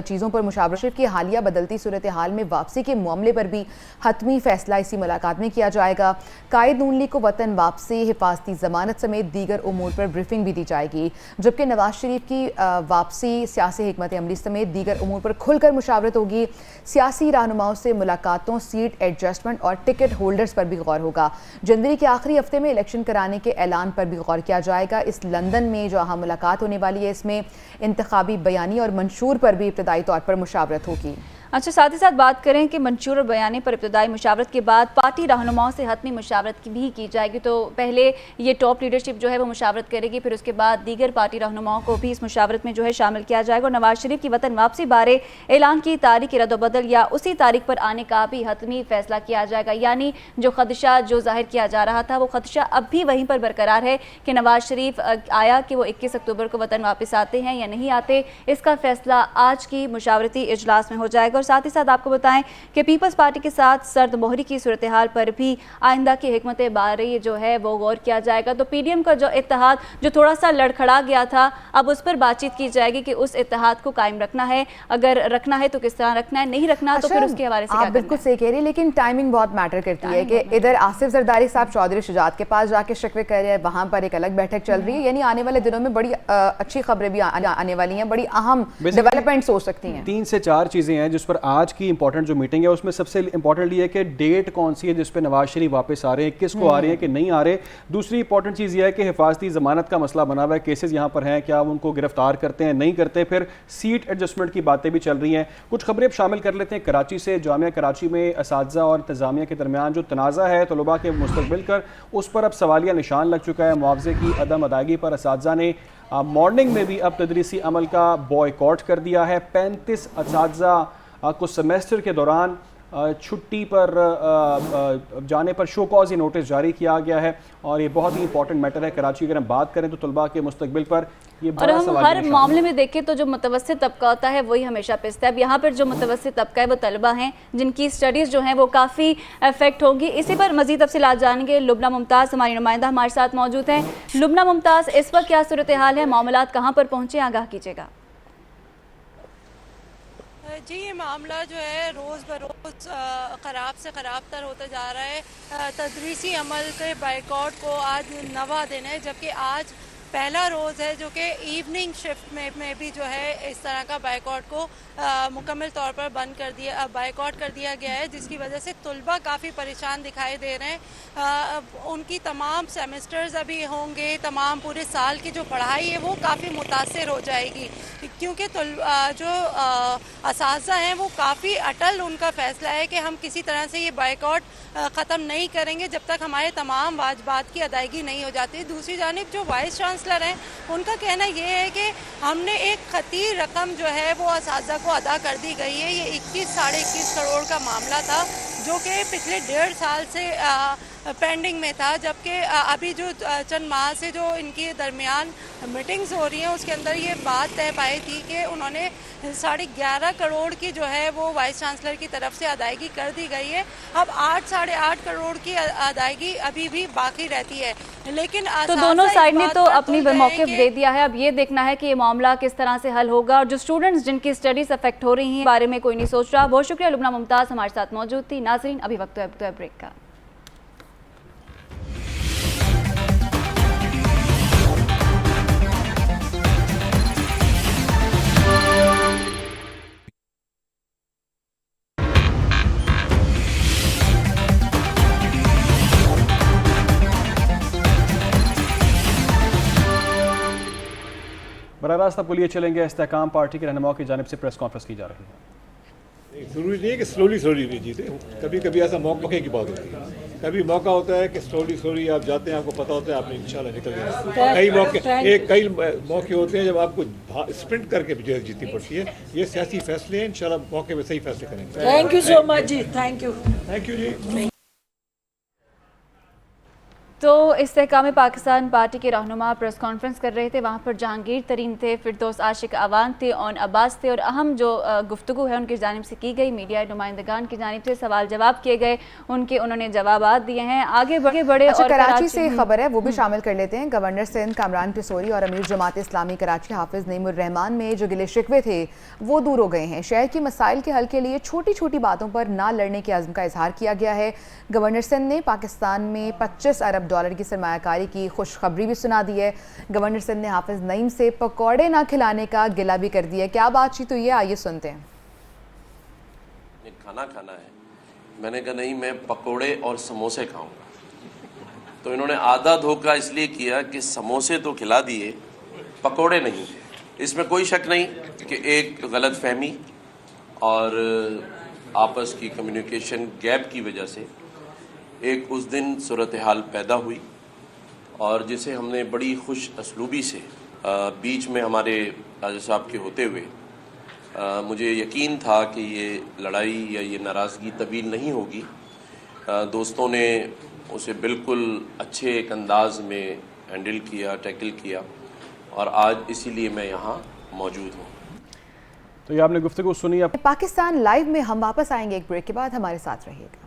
चीज़ों पर मुशावरत। शरीफ की हालिया बदलती सूरत हाल में वापसी के मामले पर भी हतमी फैसला इसी मुलाकात में किया जाएगा। कायद नून लीग को वतन वापसी, हिफाजती ज़मानत समेत दीगर उमूर पर ब्रीफिंग भी दी जाएगी, जबकि नवाज शरीफ की वापसी, सियासी हिकमत अमली समेत दीगर उमूर पर खुलकर मुशावरत होगी। सियासी रहनुमाओं से मुलाकातों, सीट एडजस्टमेंट और टिकट होल्डर्स पर भी गौर होगा। जनवरी के आखिरी हफ्ते में इलेक्शन कराने के ऐलान पर भी गौर किया जाएगा। इस लंदन में जो अहम मुलाकात होने वाली है इसमें इंतखाबी बयानी और मंशूर पर भी इब्तदाई तौर पर मुशावरत होगी। अच्छा, साथ ही साथ बात करें कि मंशूर और बयानी पर इब्तदाई मुशावरत के बाद पार्टी रहनुमाओं से हतमी मुशावरत भी की जाएगी। तो पहले ये टॉप लीडरशिप जो है वो मुशावरत करेगी, फिर उसके बाद दीगर पार्टी रहनुमाओं को भी इस मुशावरत में जो है शामिल किया जाएगा। और नवाज शरीफ की वतन वापसी बारे ऐलान की तारीख रद्द-ओ-बदल या उसी तारीख पर आने का भी हतमी फैसला किया जाएगा। यानी जो खदशा जो जाहिर किया जा रहा था वो खदशा अब भी वहीं पर बरकरार है कि नवाज शरीफ आया कि वो 21 अक्टूबर को वतन वापस आते हैं या नहीं आते, इसका फैसला आज की मुशावरती इजलास में हो जाएगा। और साथ ही साथ आपको बताएं कि पीपल्स पार्टी के साथ सर्द मोहरी की सूरत हाल पर भी आइंदा की हिकमत बारी जो है वो गौर किया जाएगा। तो पीडीएम का जो इत्तेहाद जो थोड़ा सा लड़खड़ा गया था, अब उस पर बातचीत की जाएगी कि उस इत्तेहाद को कायम रखना है, अगर रखना है तो किस तरह रखना है, नहीं रखना तो फिर उसके हवाले से आप बिल्कुल सही कह रही है, लेकिन टाइमिंग बहुत मैटर करती है कि इधर आसिफ जरदारी साहब चौधरी शुजात के पास जाके शिकवे कर रहे हैं, वहाँ पर एक अलग बैठक चल रही है। यानी आने वाले दिनों में बड़ी अच्छी खबरें भी आने वाली हैं, बड़ी अहम डेवलपमेंट हो सकती हैं। 3 से 4 चीज़ें हैं जिस पर आज की इंपॉर्टेंट जो मीटिंग है उसमें सबसे इंपॉर्टेंट ये है कि डेट कौन सी है जिस पे नवाज शरीफ वापस आ रहे हैं, किसको आ रहे हैं कि नहीं आ रहे। दूसरी इंपॉर्टेंट चीज़ ये है कि हिफाजती ज़मानत का मसला बना हुआ है, केसेस यहाँ पर हैं, क्या उनको गिरफ्तार करते हैं नहीं करते। फिर सीट एडजस्टमेंट की बातें भी चल रही हैं। कुछ खबरें अब शामिल कर लेते हैं कराची से। जामिया कराची में असातिज़ा और इंतज़ामिया के दरमियान जो तनाज़ा है तलबा के मुस्तक़बिल कर, उस पर अब सवालिया निशान लग चुका है। मुआवजे की अदम अदायगी पर असातिज़ा ने मॉर्निंग में भी अब तदरीसी अमल का बॉयकॉट कर दिया है। 35 असातिज़ा को सेमेस्टर के दौरान छुट्टी पर जाने पर शो कॉज नोटिस जारी किया गया है और ये बहुत ही इंपॉर्टेंट मैटर है। कराची अगर हम बात करें तो तलबा के मुस्तकबिल पर ये और हम हर मामले में देखें तो जो मुतवस्सित तबका होता है वही हमेशा पिसता है। अब यहाँ पर जो मुतवस्सित तबका है वो तलबा हैं जिनकी स्टडीज़ जो हैं वो काफ़ी इफेक्ट होंगी। इसी पर मज़ीद तफसीलात जानेंगे। लुबना मुमताज़ हमारी नुमाइंदा हमारे साथ मौजूद हैं। लुबना मुमताज़, इस वक्त क्या सूरत हाल है, मामलात कहाँ पर पहुँचे, आगाह कीजिएगा। जी, ये मामला जो है रोज़ बरोज़ ख़राब से ख़राब तर होता जा रहा है। तदरीसी अमल के बाइकआउट को आज 9वां दिन है, जबकि आज पहला रोज़ है जो कि इवनिंग शिफ्ट में भी जो है इस तरह का बाइकआउट को मुकम्मल तौर पर बाइकआउट कर दिया गया है, जिसकी वजह से तलबा काफ़ी परेशान दिखाई दे रहे हैं। उनकी तमाम सेमेस्टर्स अभी होंगे, तमाम पूरे साल की जो पढ़ाई है वो काफ़ी मुतासर हो जाएगी, क्योंकि जो असातिज़ा हैं वो काफ़ी अटल उनका फ़ैसला है कि हम किसी तरह से ये बाइकआउट ख़त्म नहीं करेंगे जब तक हमारे तमाम वाजिबात की अदायगी नहीं हो जाती। दूसरी जानिब जो वाइस चांसलर हैं उनका कहना ये है कि हमने एक खतीर रकम जो है वो असातिज़ा को अदा कर दी गई है। ये 21 साढ़े 21 करोड़ का मामला था जो कि पिछले 1.5 साल से पेंडिंग में था, जबकि अभी जो चंद माह से जो इनके दरमियान मीटिंग्स हो रही हैं उसके अंदर ये बात तय पाई थी कि उन्होंने 11.5 करोड़ की जो है वो वाइस चांसलर की तरफ से अदायगी कर दी गई है। अब 8 साढ़े 8 करोड़ की अदायगी अभी भी बाकी रहती है, लेकिन तो दोनों साइड ने तो अपनी मौक़िफ़ दे दिया है। अब ये देखना है कि ये मामला किस तरह से हल होगा और जो स्टूडेंट्स जिनकी स्टडीज़ अफेक्ट हो रही हैं बारे में कोई नहीं सोच रहा। बहुत शुक्रिया लुबना मुमताज़ हमारे साथ मौजूद थी। नाज़रीन, अभी वक्त है ब्रेक का। बराह रास्त आपको लिए चलेंगे। इस्तेहकाम पार्टी के रहनुमाओं की जानिब से प्रेस कॉन्फ्रेंस की जा रही है। ज़रूरी नहीं है कि स्लोली नहीं जीते, कभी कभी ऐसा मौके की बात होती है। कभी मौका होता है कि स्लोली आप जाते हैं, आपको पता होता है आपने इंशाल्लाह निकल जाए। कई मौके होते हैं जब आपको स्प्रिंट करके जो है जीतनी पड़ती है। ये सियासी फैसले हैं, इंशाल्लाह मौके में सही फैसले करेंगे। Thank you so much ji, thank you ji. तो इस्तेहकाम पाकिस्तान पार्टी के रहनुमा प्रेस कॉन्फ्रेंस कर रहे थे, वहाँ पर जहांगीर तरीन थे, फिरदौस आशिक अवान थे, ओन अब्बास थे और अहम जो गुफ्तगू है उनकी जानिब से की गई, मीडिया नुमाइंदगान की जानिब से सवाल जवाब किए गए, उन्होंने जवाबात दिए हैं। आगे बढ़े अच्छा, कराची से खबर है वो भी शामिल कर लेते हैं। गवर्नर सिंध कामरान पिसोरी और अमीर जमात इस्लामी कराची हाफिज नईमुर रहमान में जो गिले शिकवे थे वो दूर हो गए हैं। शहर की मसाइल के हल के लिए छोटी छोटी बातों पर ना लड़ने के अज़्म का इजहार किया गया है। गवर्नर सिंध ने पाकिस्तान में 25 अरब डॉलर की सरमायाकारी की खुशखबरी भी सुना दी है। गवर्नर सिंध ने हाफिज नईम से पकौड़े ना खिलाने का गिला भी कर दिया है। क्या बातचीत हुई है, आइए सुनते हैं। खाना खाना है, मैंने कहा नहीं, मैं पकोड़े और समोसे खाऊंगा। तो इन्होंने आधा धोखा इसलिए किया कि समोसे तो खिला दिए, पकोड़े नहीं। इसमें कोई शक नहीं कि एक गलत फहमी और आपस की कम्युनिकेशन गैप की वजह से एक उस दिन सूरत हाल पैदा हुई और जिसे हमने बड़ी खुश असलूबी से बीच में हमारे राजा साहब के होते हुए मुझे यकीन था कि ये लड़ाई या ये नाराज़गी तवील नहीं होगी। दोस्तों ने उसे बिल्कुल अच्छे एक अंदाज में हैंडल किया, टैकल किया और आज इसीलिए मैं यहाँ मौजूद हूँ। तो ये आपने गुफ्तगू सुनी। अब पाकिस्तान लाइव में हम वापस आएंगे एक ब्रेक के बाद, हमारे साथ रहिएगा।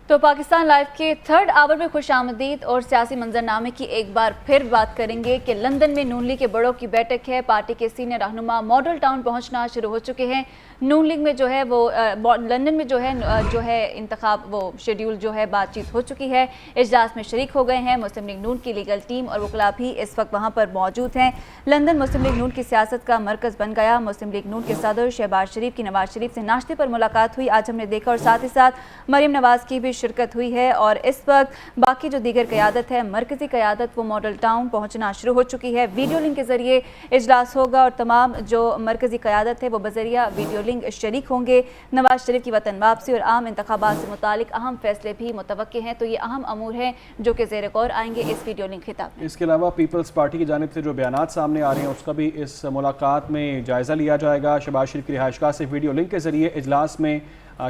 तो पाकिस्तान लाइव के थर्ड आवर में खुश आमदीद और सियासी मंजरनामे की एक बार फिर बात करेंगे कि लंदन में नून लीग के बड़ों की बैठक है। पार्टी के सीनियर रहनुमा मॉडल टाउन पहुंचना शुरू हो चुके हैं। नून लीग में जो है वो लंदन में जो है इंतखाब वो शेड्यूल जो है बातचीत हो चुकी है। इजलास में शरीक हो गए हैं मुस्लिम लीग नून की लीगल टीम और वकला भी इस वक्त वहाँ पर मौजूद हैं। लंदन मुस्लिम लीग नून की सियासत का मरकज़ बन गया। मुस्लिम लीग नून के सदर शहबाज शरीफ की नवाज शरीफ से नाश्ते पर मुलाकात हुई, आज हमने देखा, और साथ ही साथ मरीम नवाज की भी शिरकत हुई है। और इस वक्त बाकी जो दीगर क़यादत है, मरकज़ी क़यादत, वो मॉडल टाउन पहुँचना शुरू हो चुकी है। वीडियो लिंक के ज़रिए इजलास होगा और तमाम जो मरकज़ी क़यादत है वो बज़रिया वीडियो लिंक शरीक होंगे। नवाज शरीफ की वतन वापसी और आम इंतखाबात से मुतालिक अहम फैसले भी मुतवक्के हैं। तो ये अहम अमूर हैं जो कि ज़ेर गौर आएंगे इस वीडियो लिंक खिताब में। इसके अलावा पीपल्स पार्टी की जानिब से जो बयानात सामने आ रहे हैं उसका भी इस मुलाकात में जायज़ा लिया जाएगा। शहबाज शरीफ की रिहाइशगाह से वीडियो लिंक के ज़रिए इजलास में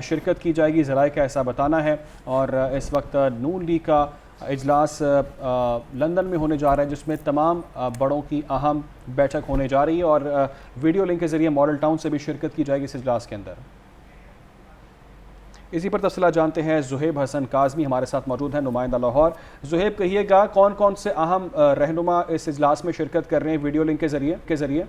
शिरकत की जाएगी, ज़राए का ऐसा बताना है। और इस वक्त नून लीग का इजलास लंदन में होने जा रहा है जिसमें तमाम बड़ों की अहम बैठक होने जा रही है और वीडियो लिंक के ज़रिए मॉडल टाउन से भी शिरकत की जाएगी इस इजलास के अंदर। इसी पर तफसीलात जानते हैं, ज़ुहैब हसन काज़मी हमारे साथ मौजूद हैं, नुमाइंदा लाहौर। ज़ुहैब, कहिएगा कौन कौन से अहम रहनुमा इस इजलास में शिरकत कर रहे हैं वीडियो लिंक के ज़रिए?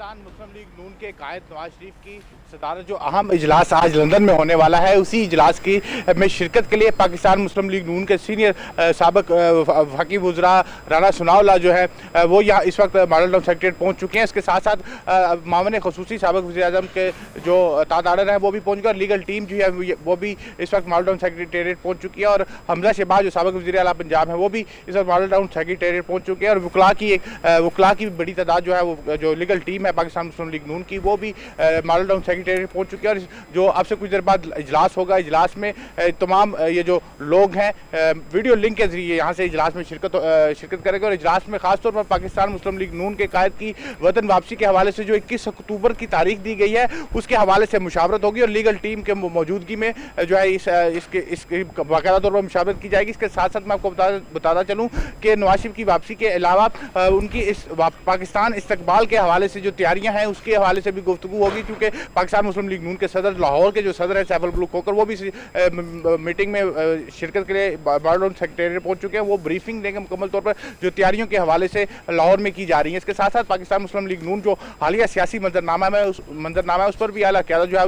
पाकिस्तान मुस्लिम लीग नून के कायद नवाज शरीफ की सदारत जो अहम इजलास आज लंदन में होने वाला है, उसी इजलास की में शिरकत के लिए पाकिस्तान मुस्लिम लीग नून के सीनियर साबिक वफ़ाकी वज़रा राना सनाउल्लाह जो है वो यहाँ इस वक्त मॉडल टाउन सेक्रेटेरिएट पहुँच चुके हैं। इसके साथ साथ मामले ख़ुसूसी साबिक वज़ीर-ए-आज़म के जो तादार हैं वो भी पहुँच गए और लीगल टीम जो है वो भी इस वक्त मॉडल टाउन सेक्रेटेरिएट पहुँच चुकी है। और हमजा शहबाज जो साबिक वज़ीर आला पंजाब हैं वो भी इस वक्त मॉडल टाउन सेक्रेटेरिएट पहुँच चुके हैं। और वकला की बड़ी तादाद जो है वो जो लीगल टीम है पाकिस्तान मुस्लिम लीग नून की वो भी मॉडल टाउन सेक्रेटेरिएट पहुंच चुकी है। और जो अब से कुछ देर बाद इजलास होगा, इजलास में तमाम ये जो लोग हैं वीडियो लिंक के जरिए यहाँ से इजलास में शिरकत करेंगे। और इजलास में खासतौर पर पाकिस्तान मुस्लिम लीग नून के कायद की वतन वापसी के हवाले से जो 21 अक्टूबर की तारीख दी गई है उसके हवाले से मुशावरत होगी और लीगल टीम के मौजूदगी में जो है इसकी बाकायदा तौर पर मुशावरत की जाएगी। इसके साथ साथ मैं आपको बताता चलूँ कि नवाज शरीफ की वापसी के अलावा उनकी इस पाकिस्तान इस्तकबाल के हवाले से जो तैयारियां हैं उसके हवाले से भी गुफ्तगू होगी, क्योंकि पाकिस्तान मुस्लिम लीग नून के सदर लाहौर के जो सदर हैं सैफ अल-मुल्क खोकर वो भी मीटिंग में शिरकत के लिए मॉडल टाउन सेक्रेटेरिएट पहुंच चुके हैं। वो ब्रीफिंग देंगे मुकम्मल तौर पर जो तैयारियों के हवाले से लाहौर में की जा रही हैं। इसके साथ साथ पाकिस्तान मुस्लिम लीग नून जो हालिया सियासी मंजरनामा है उस पर भी आला क़यादत जो है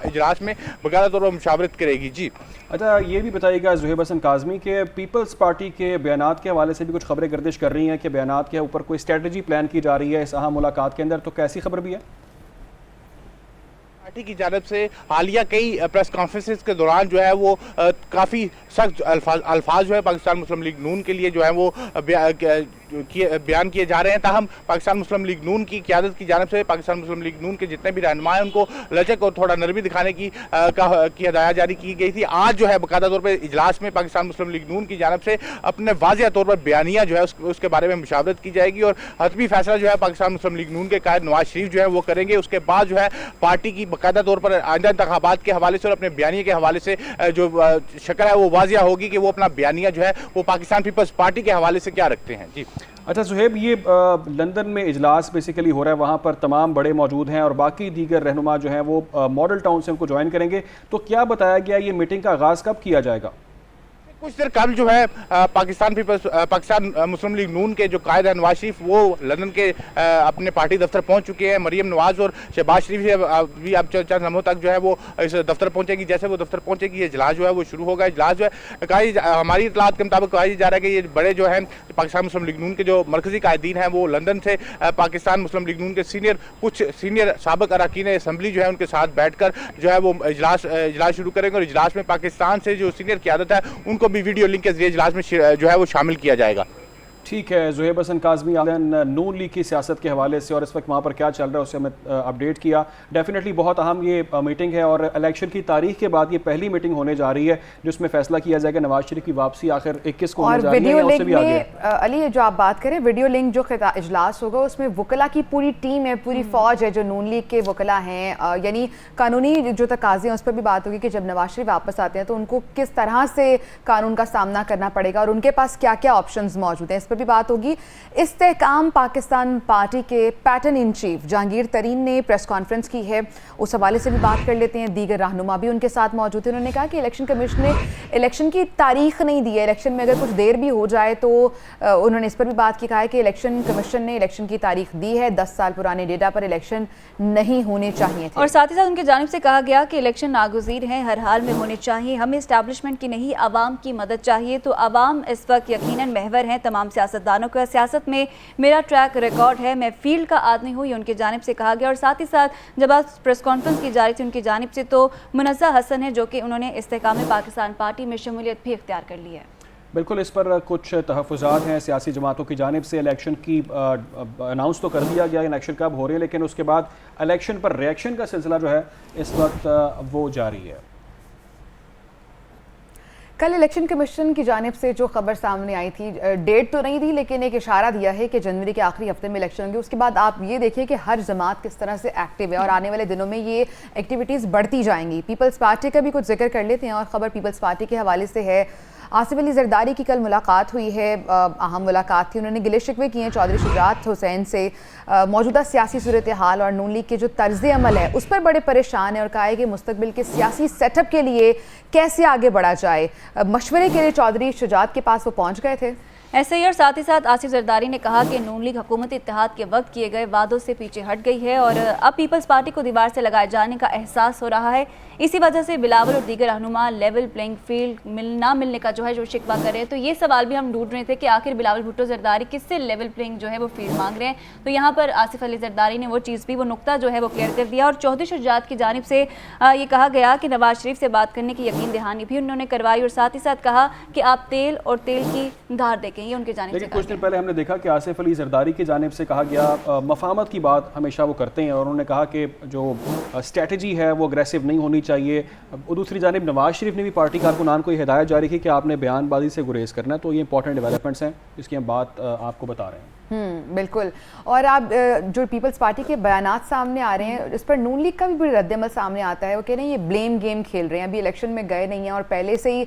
इजलास में बाकायदा तौर पर मुशावरत करेगी। जी अच्छा, ये भी बताइएगा ज़ुहैब हसन काज़मी के पीपल्स पार्टी के बयानात के हवाले से भी कुछ खबरें गर्दिश कर रही हैं कि बयानात के ऊपर कोई स्ट्रेटजी प्लान की जा रही है इस अहम मुलाकात के अंदर, तो कैसी खबर भी है? पार्टी की जानिब से हालिया कई प्रेस कॉन्फ्रेंसेस के दौरान जो है वो काफ़ी सख्त अल्फाज जो है पाकिस्तान मुस्लिम लीग नून के लिए जो है वो बयान किए जा रहे हैं। ताहम पाकिस्तान मुस्लिम लीग नून की क़यादत की जानिब से पाकिस्तान मुस्लिम लीग नून के जितने भी रहनुमा हैं उनको लचक और थोड़ा नरमी दिखाने की हदायत जारी की गई थी। आज जो है बाकायदा तौर पर इजलास में पाकिस्तान मुस्लिम लीग नून की जानिब से अपने वाज़िह तौर पर बयानिया जो है उसके बारे में मुशावरत की जाएगी और हतमी फैसला जो है पाकिस्तान मुस्लिम लीग नून के कायद नवाज शरीफ जो है वो करेंगे। उसके बाद जो है पार्टी की बाकायदा तौर पर आइंदा इंतखाबात के हवाले से और अपने बयानिया के हवाले से जो शक्ल है वो वाज़िह होगी कि वो अपना बयानिया जो है वो पाकिस्तान पीपल्स पार्टी के हवाले से क्या रखते हैं। जी अच्छा सुहेब, ये लंदन में इजलास बेसिकली हो रहा है, वहाँ पर तमाम बड़े मौजूद हैं और बाकी दीगर रहनुमा जो हैं वो मॉडल टाउन से उनको ज्वाइन करेंगे, तो क्या बताया गया ये मीटिंग का आगाज़ कब किया जाएगा? कुछ देर कबल जो है पाकिस्तान मुस्लिम लीग नून के जो कायद है नवाज शरीफ वो लंदन के अपने पार्टी दफ्तर पहुंच चुके हैं। मरियम नवाज और शहबाज शरीफ भी अब चंद लम्हों तक जो है वो इस दफ्तर पहुंचेगी। जैसे वो दफ्तर पहुंचेगी ये इजलास जो है वो शुरू होगा। इजलास जो है हमारी इतलात के मुताबिक कहा जा रहा है कि ये बड़े जो हैं पाकिस्तान मुस्लिम लीग नून के जो मरकजी कायदीन हैं वो लंदन से पाकिस्तान मुस्लिम लीग नून के कुछ सीनियर साबिक अरकान असम्बली जो है उनके साथ बैठ कर जो है वो इजलास शुरू करेंगे और इजलास में पाकिस्तान से जो सीनियर क़यादत है उनको भी वीडियो लिंक के जरिए इजलास में जो है वो शामिल किया जाएगा। ठीक है, ज़ुहैब हसन काज़मी नून लीग की सियासत के हवाले से और इस वक्त वहाँ पर क्या चल रहा है उससे हमें अपडेट किया। डेफिनेटली बहुत अहम ये मीटिंग है और इलेक्शन की तारीख के बाद ये पहली मीटिंग होने जा रही है जिसमें फैसला किया जाएगा नवाज शरीफ की वापसी आखिर 21 को होने जा रही है या उससे भी आगे। अली जो आप बात करें वीडियो लिंक जो इजलास होगा उसमें वकला की पूरी टीम है, पूरी फौज है जो नून लीग के वकला हैं, यानी कानूनी जो तकाजे हैं उस पर भी बात होगी कि जब नवाज शरीफ वापस आते हैं तो उनको किस तरह से कानून का सामना करना पड़ेगा और उनके पास क्या क्या ऑप्शंस मौजूद हैं, इस पर भी बात होगी। इस्तेहकाम पाकिस्तान पार्टी के पैटर्न इन चीफ जहांगीर तरीन ने प्रेस कॉन्फ्रेंस की है, उस हवाले से भी बात कर लेते हैं। दीगर रहनुमा भी उनके साथ मौजूद हैं। उन्होंने कहा कि इलेक्शन कमीशन ने इलेक्शन की तारीख नहीं दी है, इलेक्शन में अगर कुछ देर भी हो जाए तो उन्होंने इस पर भी बात की, कहा है कि इलेक्शन कमीशन ने इलेक्शन की तारीख दी है, 10 साल पुराने डेटा पर इलेक्शन नहीं होने चाहिए थे। और साथ ही साथ उनकी जानिब से कहा गया कि इलेक्शन नागुज़ीर हैं, हर हाल में होने चाहिए, हमें इस्टेब्लिशमेंट की नहीं आवाम की मदद चाहिए। तो आवाम इस वक्त यकीनन महवर हैं तमाम सियासतदानों का, सियासत में मेरा ट्रैक रिकॉर्ड है, मैं फील्ड का आदमी हूँ, ये उनकी जानिब से कहा गया। और साथ ही साथ जब आज प्रेस कॉन्फ्रेंस की जा रही थी उनकी जानिब से तो मुनज़्ज़ा हसन है जो कि उन्होंने इस्तेहकाम पाकिस्तान पार्टी में शमूलियत भी इख्तियार कर ली है। बिल्कुल, इस पर कुछ तहफ़्फ़ुज़ात हैं सियासी जमातों की जानिब से। इलेक्शन की अनाउंस तो कर दिया गया इलेक्शन कब हो रहे हैं, लेकिन उसके बाद इलेक्शन पर रिएक्शन का सिलसिला जो है इस वक्त वो जारी है। कल इलेक्शन कमीशन की जानिब से जो खबर सामने आई थी, डेट तो नहीं दी लेकिन एक इशारा दिया है कि जनवरी के आखिरी हफ्ते में इलेक्शन होंगे। उसके बाद आप ये देखिए कि हर जमात किस तरह से एक्टिव है और आने वाले दिनों में ये एक्टिविटीज़ बढ़ती जाएंगी। पीपल्स पार्टी का भी कुछ जिक्र कर लेते हैं और ख़बर पीपल्स पार्टी के हवाले से है। आसिफ अली जरदारी की कल मुलाकात हुई है, अहम मुलाकात थी। उन्होंने गिले शिकवे किए चौधरी शुजात हुसैन से, मौजूदा सियासी सूरत हाल और नून लीग के जो तर्ज अमल है उस पर बड़े परेशान है और कहा है कि मुस्तकबिल के सियासी सेटअप के लिए कैसे आगे बढ़ा जाए। मशवरे के लिए चौधरी शुजात के पास वो पहुँच गए थे। ऐसे ही और साथ ही साथ आसिफ जरदारी ने कहा कि नून लीग हुकूमती इत्तेहाद के वक्त किए गए वादों से पीछे हट गई है और अब पीपल्स पार्टी को दीवार से लगाए जाने का एहसास हो रहा है। इसी वजह से बिलावल और दीगर रहनुमा लेवल प्लेइंग फील्ड ना मिलने का जो है जो शिकवा कर रहे हैं। तो ये सवाल भी हम ढूंढ रहे थे कि आखिर बिलावल भुट्टो जरदारी किससे लेवल प्लेइंग जो है वो फील्ड मांग रहे हैं। तो यहाँ पर आसिफ अली जरदारी ने वो चीज़ भी, वो नुक्ता जो है वो क्लियर कर दिया। और चौधरी शुजात की जानिब से ये कहा गया कि नवाज शरीफ से बात करने की यकीन दहानी भी उन्होंने करवाई और साथ ही साथ कहा कि आप तेल और तेल की धार देखें, ये उनकी जानिब से। कुछ दिन पहले हमने देखा कि आसिफ अली जरदारी की जानिब से कहा गया मफामत की बात हमेशा वो करते हैं और उन्होंने कहा कि जो स्ट्रेटजी है वो अग्रेसिव नहीं होनी चाहिए। दूसरी जानिब नवाज शरीफ ने भी पार्टी कारकुनान को हिदायत जारी की कि आपने बयानबाजी से गुरेज करना है। तो ये इंपॉर्टेंट डेवलपमेंट्स हैं जिसकी हम बात आपको बता रहे हैं। बिल्कुल। और आप जो पीपल्स पार्टी के बयानात सामने आ रहे हैं इस पर नून लीग का भी बड़ी रद्दमल सामने आता है। वो कह रहे हैं ये ब्लेम गेम खेल रहे हैं, अभी इलेक्शन में गए नहीं हैं और पहले से ही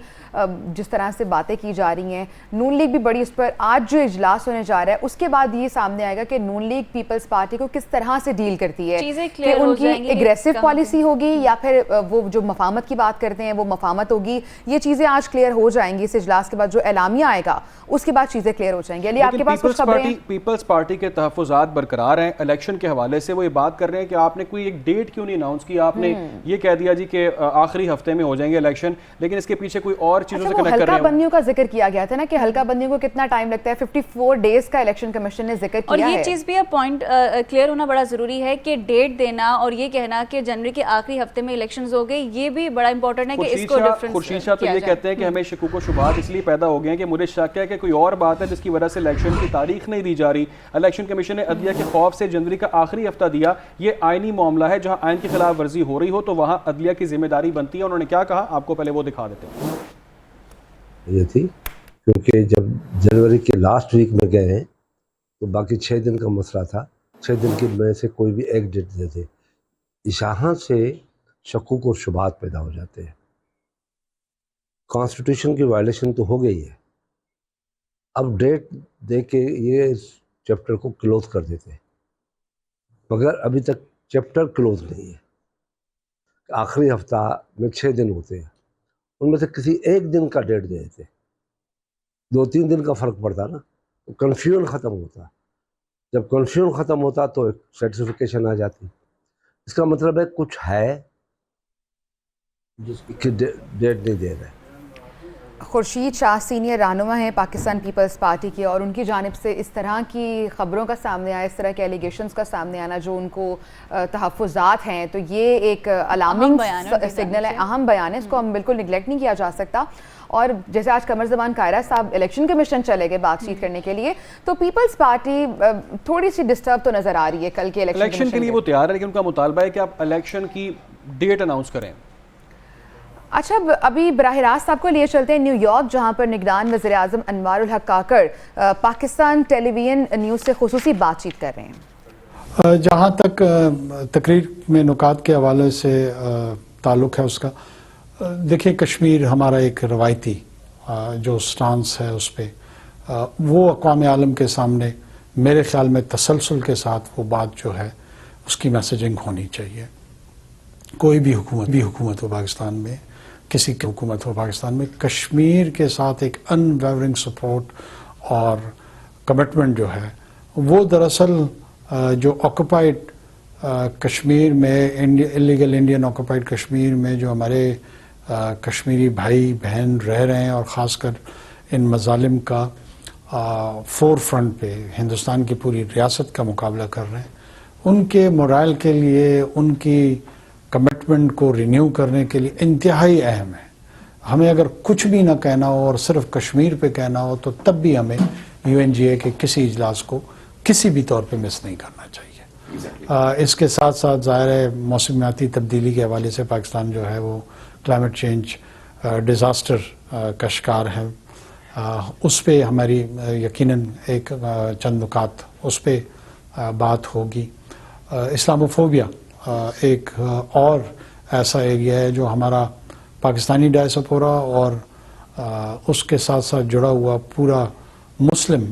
जिस तरह से बातें की जा रही हैं। नून लीग भी बड़ी, उस पर आज जो इजलास होने जा रहा है उसके बाद ये सामने आएगा कि नून लीग पीपल्स पार्टी को किस तरह से डील करती है, कि उनकी एग्रेसिव पॉलिसी होगी या फिर वो जो मफामत की बात करते हैं वो मफामत होगी। ये चीज़ें आज क्लियर हो जाएंगी। इस इजलास के बाद जो एलामिया आएगा उसके बाद चीज़ें क्लियर हो जाएंगी। अली आपके पास कुछ खबरें? پیپلز پارٹی کے تحفظات برقرار ہیں الیکشن کے حوالے سے. وہ یہ بات کر رہے ہیں کہ آپ نے کوئی ایک ڈیٹ کیوں نہیں اناؤنس کی, آپ نے یہ کہہ دیا جی کہ آخری ہفتے میں ہو جائیں گے الیکشن, لیکن اس کے پیچھے کوئی اور چیزوں سے کنیکٹ کر رہے ہیں. حلقہ بندیوں کا ذکر کیا گیا تھا نا کہ حلقہ بندیوں کو کتنا ٹائم لگتا ہے, 54 ڈیز کا الیکشن کمیشن نے ذکر کیا ہے. اور یہ چیز بھی اب پوائنٹ کلیئر ہونا بڑا ضروری ہے کہ ڈیٹ دینا اور یہ کہنا کہ جنوری کے آخری ہفتے میں الیکشنز ہو گئے, یہ بھی بڑا امپورٹنٹ ہے کہ اس کو ڈیفرنس. خورشید شاہ تو یہ کہتے ہیں کہ ہمیں شکوک و شبہات اس لیے پیدا ہو گئے ہیں کہ مجھے شک ہے کہ کوئی اور بات ہے جس کی وجہ سے الیکشن کی تاریخ نہیں دی جا رہی. الیکشن کمیشن نے عدلیہ کے خوف سے جنوری کا آخری ہفتہ دیا. یہ آئینی معاملہ ہے, جہاں آئین کی خلاف ورزی ہو رہی ہو تو وہاں عدلیہ کی ذمہ داری بنتی ہے. انہوں نے کیا کہا آپ کو پہلے وہ دکھا دیتے ہیں. یہ تھی کیونکہ جب جنوری کے لاسٹ ویک میں گئے ہیں تو باقی 6 دن کا مسئلہ تھا, 6 دن کی میں سے کوئی بھی ایک ڈیٹ دے دے, یہاں سے شکوک اور شبہات پیدا ہو جاتے ہیں. کانسٹیٹیوشن کی وائلیشن تو ہو گئی ہے, اب ڈیٹ دے کے یہ چیپٹر کو کلوز کر دیتے ہیں, مگر ابھی تک چیپٹر کلوز نہیں ہے. آخری ہفتہ میں 6 دن ہوتے ہیں, ان میں سے کسی ایک دن کا ڈیٹ دے دیتے, 2-3 دن کا فرق پڑتا نا, تو کنفیوژن ختم ہوتا. جب کنفیوژن ختم ہوتا تو ایک سیٹسفیکیشن آ جاتی. اس کا مطلب ہے کچھ ہے جس کی ڈیٹ نہیں دے رہے. خورشید شاہ سینئر رہنما ہیں پاکستان پیپلز پارٹی کے, اور ان کی جانب سے اس طرح کی خبروں کا سامنے آیا, اس طرح کے ایلیگیشنز کا سامنے آنا جو ان کو تحفظات ہیں, تو یہ ایک الارمنگ سگنل ہے, اہم بیان ہے, اس کو ہم بالکل نگلیکٹ نہیں کیا جا سکتا. اور جیسے آج قمر زمان قاہرہ صاحب الیکشن کمیشن چلے گئے بات چیت کرنے کے لیے, تو پیپلز پارٹی تھوڑی سی ڈسٹرب تو نظر آ رہی ہے کل کے الیکشن کے لیے. وہ تیار ہے لیکن ان کا مطالبہ ہے کہ آپ الیکشن کی ڈیٹ اناؤنس کریں. اچھا, ابھی براہ راست آپ کو لیے چلتے ہیں نیو یارک, جہاں پر نگران وزیر اعظم انوار الحق کاکڑ پاکستان ٹیلی ویژن نیوز سے خصوصی بات چیت کر رہے ہیں. جہاں تک تقریر میں نکات کے حوالے سے تعلق ہے اس کا, دیکھیں کشمیر ہمارا ایک روایتی جو سٹانس ہے اس پہ وہ اقوام عالم کے سامنے میرے خیال میں تسلسل کے ساتھ وہ بات جو ہے اس کی میسیجنگ ہونی چاہیے. کوئی بھی حکومت ہو پاکستان میں, کسی کی حکومت ہو پاکستان میں, کشمیر کے ساتھ ایک انویورنگ سپورٹ اور کمٹمنٹ جو ہے وہ دراصل جو آکوپائڈ کشمیر میں انلیگل انڈین آکوپائڈ کشمیر میں جو ہمارے کشمیری بھائی بہن رہ رہے ہیں اور خاص کر ان مظالم کا فور فرنٹ پہ ہندوستان کی پوری ریاست کا مقابلہ کر رہے ہیں, ان کے مورائل کے لیے ان کی کمٹمنٹ کو رینیو کرنے کے لیے انتہائی اہم ہے. ہمیں اگر کچھ بھی نہ کہنا ہو اور صرف کشمیر پہ کہنا ہو تو تب بھی ہمیں UNGA کے کسی اجلاس کو کسی بھی طور پہ مس نہیں کرنا چاہیے. اس کے ساتھ ساتھ ظاہر ہے موسمیاتی تبدیلی کے حوالے سے پاکستان جو ہے وہ کلائمیٹ چینج ڈیزاسٹر کا شکار ہے, اس پہ ہماری یقیناً ایک چند نکات اس پہ بات ہوگی. اسلاموفوبیا ایک اور ایسا ایریا ہے جو ہمارا پاکستانی ڈائسپورا اور اس کے ساتھ ساتھ جڑا ہوا پورا مسلم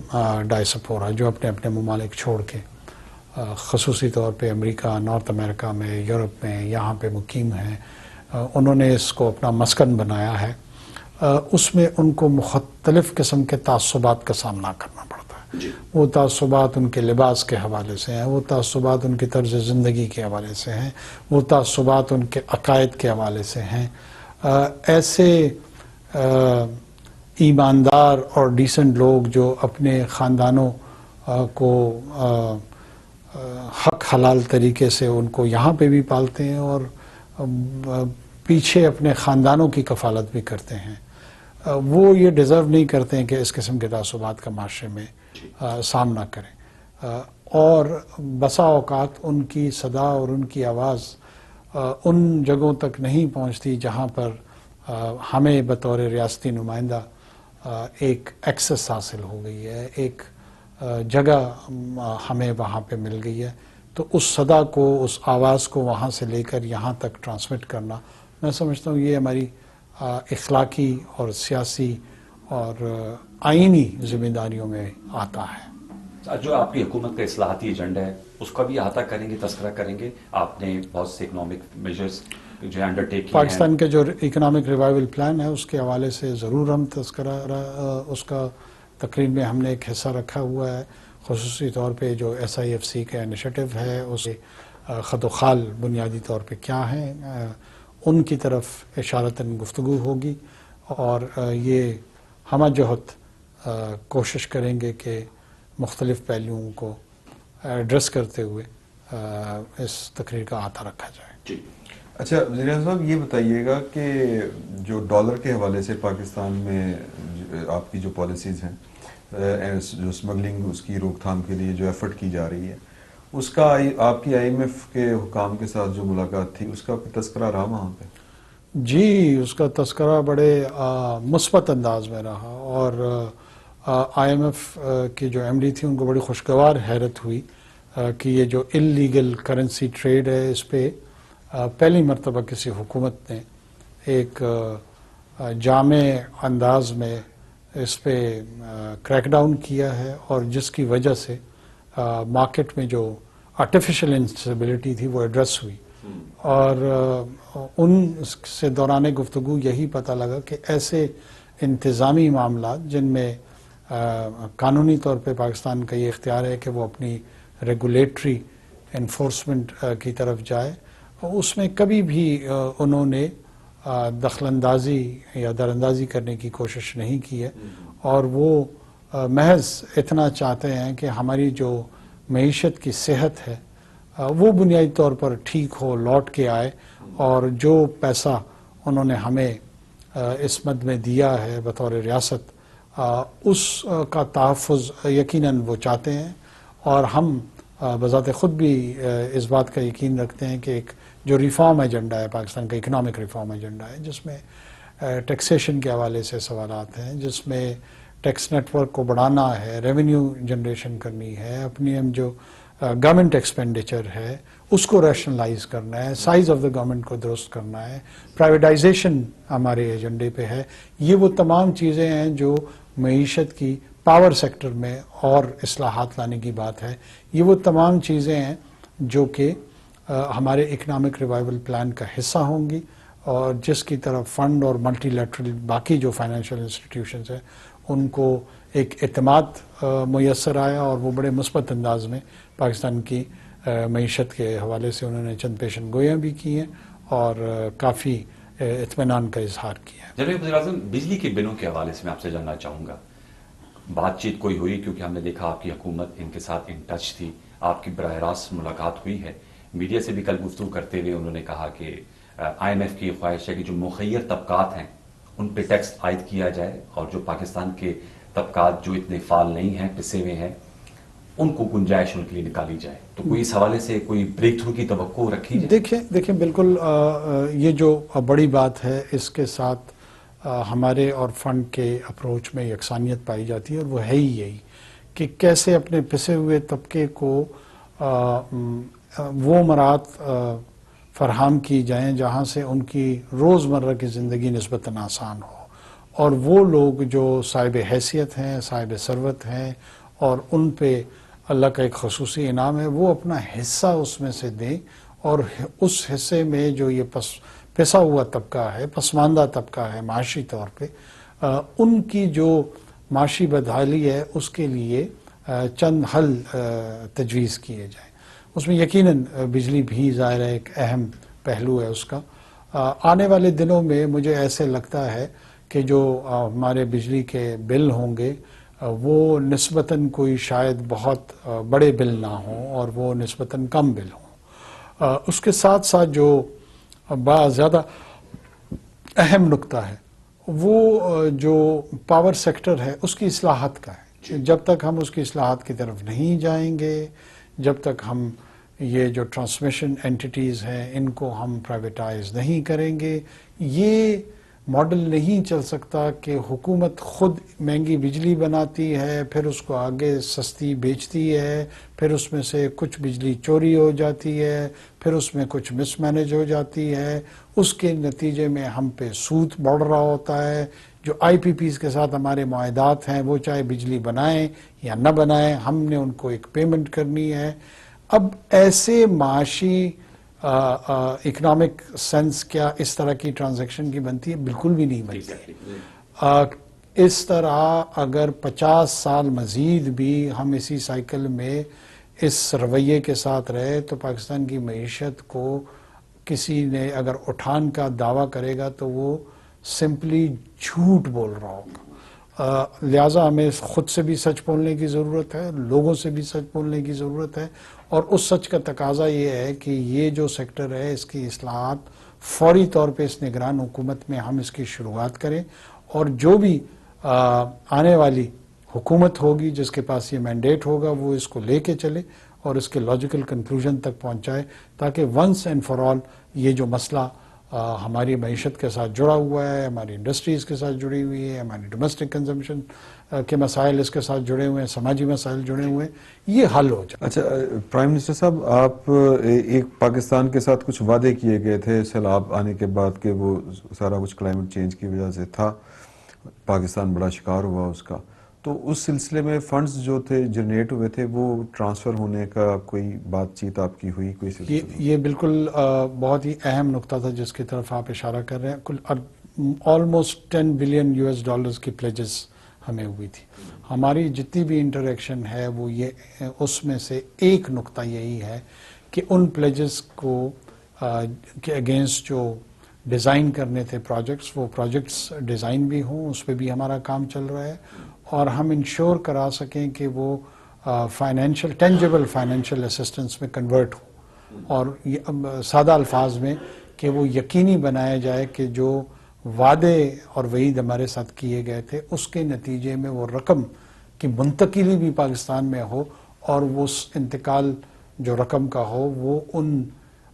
ڈائسپورا جو اپنے اپنے ممالک چھوڑ کے خصوصی طور پہ امریکہ, نارتھ امریکہ میں, یورپ میں یہاں پہ مقیم ہیں, انہوں نے اس کو اپنا مسکن بنایا ہے. اس میں ان کو مختلف قسم کے تعصبات کا سامنا کرنا پڑتا ہے. وہ تعصبات ان کے لباس کے حوالے سے ہیں, وہ تعصبات ان کی طرز زندگی کے حوالے سے ہیں, وہ تعصبات ان کے عقائد کے حوالے سے ہیں. ایسے ایماندار اور ڈیسنٹ لوگ جو اپنے خاندانوں کو حق حلال طریقے سے ان کو یہاں پہ بھی پالتے ہیں اور پیچھے اپنے خاندانوں کی کفالت بھی کرتے ہیں, وہ یہ ڈیزرو نہیں کرتے ہیں کہ اس قسم کے تعصبات کا معاشرے میں سامنا کریں. اور بسا اوقات ان کی صدا اور ان کی آواز ان جگہوں تک نہیں پہنچتی جہاں پر ہمیں بطور ریاستی نمائندہ ایک ایکسس حاصل ہو گئی ہے, ایک جگہ ہمیں وہاں پہ مل گئی ہے. تو اس صدا کو, اس آواز کو وہاں سے لے کر یہاں تک ٹرانسمٹ کرنا, میں سمجھتا ہوں یہ ہماری اخلاقی اور سیاسی اور آئینی ذمہ داریوں میں آتا ہے. جو آپ کی حکومت کا اصلاحاتی ایجنڈا ہے اس کا بھی احاطہ کریں گے, تذکرہ کریں گے. آپ نے بہت سے اکنامک میجرز جو انڈر ٹیک کیے ہیں. پاکستان کے جو اکنامک ریوائول پلان ہے اس کے حوالے سے ضرور ہم تذکرہ اس کا تقریر میں ہم نے ایک حصہ رکھا ہوا ہے, خصوصی طور پہ جو SIFC کا انیشیٹو ہے اس خط و خال بنیادی طور پہ کیا ہیں ان کی طرف اشارتاً گفتگو ہوگی، اور یہ ہمہ جہت کوشش کریں گے کہ مختلف پہلوؤں کو ایڈریس کرتے ہوئے اس تقریر کا احاطہ رکھا جائے۔ جی اچھا وزیر اعظم صاحب یہ بتائیے گا کہ جو ڈالر کے حوالے سے پاکستان میں آپ کی جو پالیسیز ہیں، جو اسمگلنگ اس کی روک تھام کے لیے جو ایفرٹ کی جا رہی ہے، اس کا آپ کی IMF کے حکام کے ساتھ جو ملاقات تھی اس کا تذکرہ رہا وہاں پہ؟ جی اس کا تذکرہ بڑے مثبت انداز میں رہا، اور IMF کی جو MD تھی ان کو بڑی خوشگوار حیرت ہوئی کہ یہ جو اللیگل کرنسی ٹریڈ ہے اس پہ پہلی مرتبہ کسی حکومت نے ایک جامع انداز میں اس پہ کریک ڈاؤن کیا ہے، اور جس کی وجہ سے مارکیٹ میں جو آرٹیفیشل انسٹیبلٹی تھی وہ ایڈریس ہوئی، اور ان سے دوران گفتگو یہی پتہ لگا کہ ایسے انتظامی معاملات جن میں قانونی طور پہ پاکستان کا یہ اختیار ہے کہ وہ اپنی ریگولیٹری انفورسمنٹ کی طرف جائے، اس میں کبھی بھی انہوں نے دخل اندازی یا دراندازی کرنے کی کوشش نہیں کی ہے، اور وہ محض اتنا چاہتے ہیں کہ ہماری جو معیشت کی صحت ہے وہ بنیادی طور پر ٹھیک ہو، لوٹ کے آئے، اور جو پیسہ انہوں نے ہمیں اس مد میں دیا ہے بطور ریاست اس کا تحفظ یقیناً وہ چاہتے ہیں، اور ہم بذات خود بھی اس بات کا یقین رکھتے ہیں کہ ایک جو ریفارم ایجنڈا ہے پاکستان کا، اکنامک ریفارم ایجنڈا ہے جس میں ٹیکسیشن کے حوالے سے سوالات ہیں، جس میں ٹیکس نیٹ ورک کو بڑھانا ہے، ریونیو جنریشن کرنی ہے، اپنی ہم جو گورنمنٹ ایکسپینڈیچر ہے اس کو ریشنلائز کرنا ہے، سائز آف دا گورنمنٹ کو درست کرنا ہے، پرائیویٹائزیشن ہمارے ایجنڈے پہ ہے۔ یہ وہ تمام چیزیں ہیں جو معیشت کی پاور سیکٹر میں اور اصلاحات لانے کی بات ہے، یہ وہ تمام چیزیں ہیں جو کہ ہمارے اکنامک ریوائول پلان کا حصہ ہوں گی، اور جس کی طرف فنڈ اور ملٹی لیٹرل باقی جو فائنینشیل انسٹیٹیوشنز ہیں ان کو ایک اعتماد میسر آیا، اور وہ بڑے مثبت انداز میں پاکستان کی معیشت کے حوالے سے انہوں نے چند پیشن گوئیاں بھی کی ہیں اور کافی اطمینان کا اظہار کیا ہے۔ جناب وزیر اعظم، بجلی کے بلوں کے حوالے سے میں آپ سے جاننا چاہوں گا، بات چیت کوئی ہوئی؟ کیونکہ ہم نے دیکھا آپ کی حکومت ان کے ساتھ ان ٹچ تھی، آپ کی براہ راست ملاقات ہوئی ہے، میڈیا سے بھی کل گفتگو کرتے ہوئے انہوں نے کہا کہ IMF کی خواہش ہے کہ جو مخیر طبقات ہیں ان پہ ٹیکس عائد کیا جائے، اور جو پاکستان کے طبقات جو اتنے فعال نہیں ہیں، پسے ہوئے ہیں، ان کو گنجائش ان کے لیے نکالی جائے۔ تو کوئی اس حوالے سے کوئی بریک تھرو کی توقع رکھی جائے؟ دیکھیں بالکل یہ جو بڑی بات ہے اس کے ساتھ ہمارے اور فنڈ کے اپروچ میں یکسانیت پائی جاتی ہے، اور وہ ہے ہی یہی کہ کیسے اپنے پسے ہوئے طبقے کو وہ مراحت فراہم کی جائیں جہاں سے ان کی روزمرہ کی زندگی نسبتاً آسان ہو، اور وہ لوگ جو صاحب حیثیت ہیں، صاحب ثروت ہیں، اور ان پہ اللہ کا ایک خصوصی انعام ہے، وہ اپنا حصہ اس میں سے دیں، اور اس حصے میں جو یہ پسا ہوا طبقہ ہے، پسماندہ طبقہ ہے معاشی طور پہ، ان کی جو معاشی بدحالی ہے اس کے لیے چند حل تجویز کیے جائیں۔ اس میں یقیناً بجلی بھی ظاہر ہے ایک اہم پہلو ہے اس کا۔ آنے والے دنوں میں مجھے ایسے لگتا ہے کہ جو ہمارے بجلی کے بل ہوں گے وہ نسبتاً کوئی شاید بہت بڑے بل نہ ہوں، اور وہ نسبتاً کم بل ہوں۔ اس کے ساتھ ساتھ جو بہت زیادہ اہم نقطہ ہے وہ جو پاور سیکٹر ہے اس کی اصلاحات کا ہے۔ جب تک ہم اس کی اصلاحات کی طرف نہیں جائیں گے، جب تک ہم یہ جو ٹرانسمیشن اینٹیٹیز ہیں ان کو ہم پرائیویٹائز نہیں کریں گے، یہ ماڈل نہیں چل سکتا کہ حکومت خود مہنگی بجلی بناتی ہے، پھر اس کو آگے سستی بیچتی ہے، پھر اس میں سے کچھ بجلی چوری ہو جاتی ہے، پھر اس میں کچھ مس مینج ہو جاتی ہے، اس کے نتیجے میں ہم پہ سود بڑھ رہا ہوتا ہے۔ جو IPPs کے ساتھ ہمارے معاہدات ہیں وہ چاہے بجلی بنائیں یا نہ بنائیں، ہم نے ان کو ایک پیمنٹ کرنی ہے۔ اب ایسے معاشی اکنامک سینس کیا اس طرح کی ٹرانزیکشن کی بنتی ہے؟ بالکل بھی نہیں بنتی۔ اس طرح اگر 50 سال مزید بھی ہم اسی سائیکل میں اس رویے کے ساتھ رہے تو پاکستان کی معیشت کو کسی نے اگر اٹھان کا دعویٰ کرے گا تو وہ سمپلی جھوٹ بول رہا ہوگا. لہٰذا ہمیں خود سے بھی سچ بولنے کی ضرورت ہے، لوگوں سے بھی سچ بولنے کی ضرورت ہے، اور اس سچ کا تقاضا یہ ہے کہ یہ جو سیکٹر ہے اس کی اصلاحات فوری طور پہ اس نگران حکومت میں ہم اس کی شروعات کریں، اور جو بھی آنے والی حکومت ہوگی جس کے پاس یہ مینڈیٹ ہوگا وہ اس کو لے کے چلے اور اس کے لاجیکل کنکلوژن تک پہنچائے، تاکہ ونس اینڈ فار آل یہ جو مسئلہ ہماری معیشت کے ساتھ جڑا ہوا ہے، ہماری انڈسٹریز کے ساتھ جڑی ہوئی ہے، ہماری ڈومیسٹک کنزمپشن کے مسائل اس کے ساتھ جڑے ہوئے ہیں، سماجی مسائل جڑے ہوئے ہیں، یہ حل ہو جائے. اچھا پرائم منسٹر صاحب، آپ ایک پاکستان کے ساتھ کچھ وعدے کیے گئے تھے سیلاب آنے کے بعد کہ وہ سارا کچھ کلائمیٹ چینج کی وجہ سے تھا، پاکستان بڑا شکار ہوا اس کا، تو اس سلسلے میں فنڈز جو تھے جنریٹ ہوئے تھے وہ ٹرانسفر ہونے کا کوئی بات چیت آپ کی ہوئی کوئی سلسلہ؟ یہ بالکل بہت ہی اہم نقطہ تھا جس کی طرف آپ اشارہ کر رہے ہیں. کل آلموسٹ $10 بلین کی پلیجز ہمیں ہوئی تھی. ہماری جتنی بھی انٹریکشن ہے وہ یہ اس میں سے ایک نقطہ یہی ہے کہ ان پلیجز کو کے اگینسٹ جو ڈیزائن کرنے تھے پروجیکٹس، وہ پروجیکٹس ڈیزائن بھی ہوں، اس پہ بھی ہمارا کام چل رہا ہے، اور ہم انشور کرا سکیں کہ وہ فائنینشیل ٹینجیبل فائنینشیل اسسٹنس میں کنورٹ ہو، اور سادہ الفاظ میں کہ وہ یقینی بنایا جائے کہ جو وعدے اور وعید ہمارے ساتھ کیے گئے تھے اس کے نتیجے میں وہ رقم کی منتقلی بھی پاکستان میں ہو، اور وہ انتقال جو رقم کا ہو وہ ان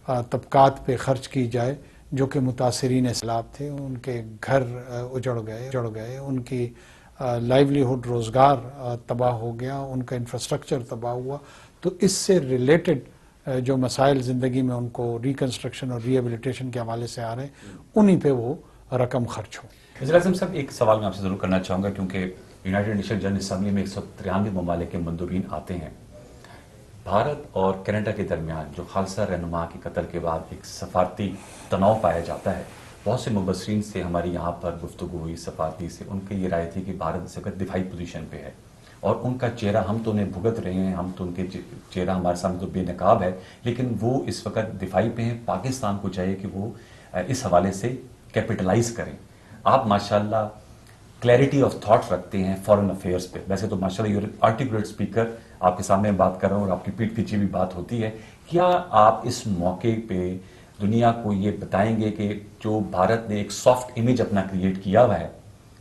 طبقات پہ خرچ کی جائے جو کہ متاثرین سیلاب تھے، ان کے گھر اجڑ گئے، ان کی لائیولیہوڈ روزگار تباہ ہو گیا، ان کا انفراسٹرکچر تباہ ہوا. تو اس سے ریلیٹڈ جو مسائل زندگی میں ان کو ریکنسٹرکشن اور ری ایبلیٹیشن کے حوالے سے آ رہے ہیں انہی پہ وہ رقم خرچ ہو. وزیر اعظم صاحب، ایک سوال میں آپ سے ضرور کرنا چاہوں گا، کیونکہ یونائیٹڈ نیشن جنرل اسمبلی میں 193 ممالک کے مندوبین آتے ہیں. بھارت اور کینیڈا کے درمیان جو خالصہ رہنما کے قتل کے بعد ایک سفارتی تناؤ پایا جاتا ہے، بہت سے مبصرین سے ہماری یہاں پر گفتگو ہوئی سفارتی سے، ان کی یہ رائے تھی کہ بھارت اس وقت دفاعی پوزیشن پہ ہے، اور ان کا چہرہ ہم تو انہیں بھگت رہے ہیں، ہم تو ان کے چہرہ ہمارے سامنے تو بے نقاب ہے، لیکن وہ اس وقت دفاعی پہ ہیں. پاکستان کو چاہیے کہ وہ اس حوالے سے کیپٹلائز کریں. آپ ماشاءاللہ کلیئرٹی آف تھاٹ رکھتے ہیں فارن افیئرس پہ، ویسے تو ماشاءاللہ یو آرٹیکولیٹ اسپیکر، آپ کے سامنے بات کر رہا ہوں اور آپ کی پیٹھ پیچھے بھی بات ہوتی ہے. کیا آپ اس موقع پہ دنیا کو یہ بتائیں گے کہ جو بھارت نے ایک سافٹ امیج اپنا کریٹ کیا ہوا ہے،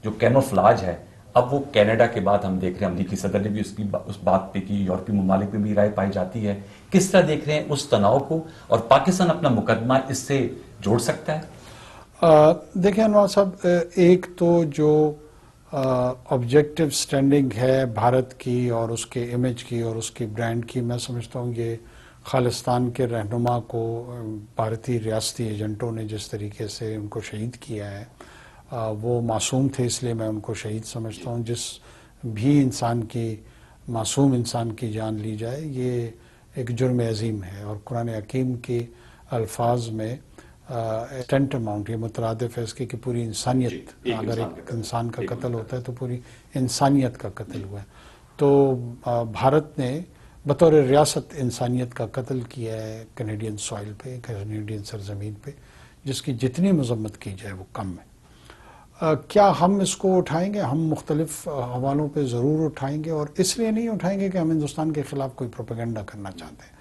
جو کیموفلاج ہے، اب وہ کینیڈا کے بعد ہم دیکھ رہے ہیں امریکی صدر نے بھی اس بات پہ کی، یورپی ممالک میں بھی رائے پائی جاتی ہے، کس طرح دیکھ رہے ہیں اس تناؤ کو، اور پاکستان اپنا مقدمہ اس سے جوڑ سکتا ہے؟ دیکھیں انوار صاحب، ایک تو جو آبجیکٹو سٹینڈنگ ہے بھارت کی اور اس کے امیج کی اور اس کی برانڈ کی، میں سمجھتا ہوں یہ خالصتان کے رہنما کو بھارتی ریاستی ایجنٹوں نے جس طریقے سے ان کو شہید کیا ہے، وہ معصوم تھے، اس لیے میں ان کو شہید سمجھتا ہوں. جس بھی انسان کی معصوم انسان کی جان لی جائے یہ ایک جرم عظیم ہے، اور قرآن حکیم کے الفاظ میں ٹینٹ اماؤنٹ یہ مترادف ہے اس کی کہ پوری انسانیت، اگر ایک انسان کا قتل ہوتا ہے تو پوری انسانیت کا قتل ہوا ہے. تو بھارت نے بطور ریاست انسانیت کا قتل کیا ہے کینیڈین سوائل پہ، کینیڈین سرزمین پہ، جس کی جتنی مذمت کی جائے وہ کم ہے. کیا ہم اس کو اٹھائیں گے؟ ہم مختلف حوالوں پہ ضرور اٹھائیں گے، اور اس لیے نہیں اٹھائیں گے کہ ہم ہندوستان کے خلاف کوئی پروپیگنڈا کرنا چاہتے ہیں.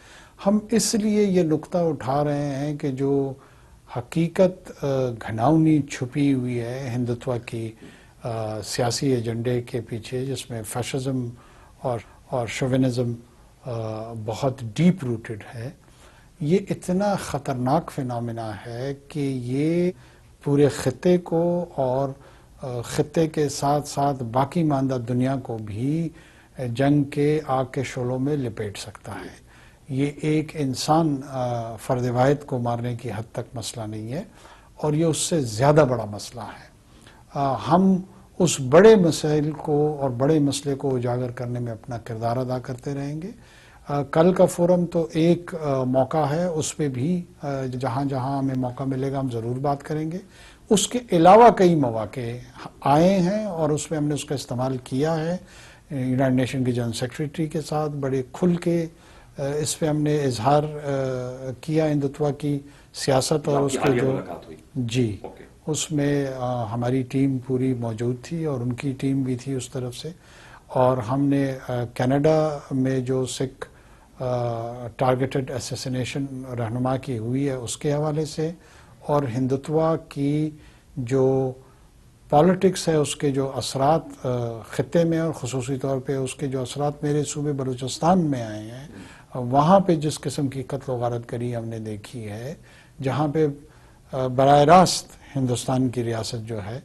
ہم اس لیے یہ نقطہ اٹھا رہے ہیں کہ جو حقیقت گھناؤنی چھپی ہوئی ہے ہندوتوا کی سیاسی ایجنڈے کے پیچھے، جس میں فیشزم اور شوونزم بہت ڈیپ روٹڈ ہے، یہ اتنا خطرناک فینامنا ہے کہ یہ پورے خطے کو اور خطے کے ساتھ ساتھ باقی ماندہ دنیا کو بھی جنگ کے آگ کے شعلوں میں لپیٹ سکتا ہے. یہ ایک انسان فرد واحد کو مارنے کی حد تک مسئلہ نہیں ہے، اور یہ اس سے زیادہ بڑا مسئلہ ہے. ہم اس بڑے مسائل کو اور بڑے مسئلے کو اجاگر کرنے میں اپنا کردار ادا کرتے رہیں گے. کل کا فورم تو ایک موقع ہے، اس پہ بھی جہاں جہاں ہمیں موقع ملے گا ہم ضرور بات کریں گے. اس کے علاوہ کئی مواقع آئے ہیں اور اس میں ہم نے اس کا استعمال کیا ہے. یونائٹڈ نیشن کے جنرل سیکریٹری کے ساتھ بڑے کھل کے اس پہ ہم نے اظہار کیا ہندوتوا کی سیاست اور اس کے جو جی اس میں ہماری ٹیم پوری موجود تھی اور ان کی ٹیم بھی تھی اس طرف سے. اور ہم نے کینیڈا میں جو سکھ ٹارگیٹڈ اسیسینیشن رہنما کی ہوئی ہے اس کے حوالے سے اور ہندوتوا کی جو پالیٹکس ہے اس کے جو اثرات خطے میں اور خصوصی طور پہ اس کے جو اثرات میرے صوبے بلوچستان میں آئے ہیں وہاں پہ جس قسم کی قتل و غارت گری ہم نے دیکھی ہے جہاں پہ براہ راست ہندوستان کی ریاست جو ہے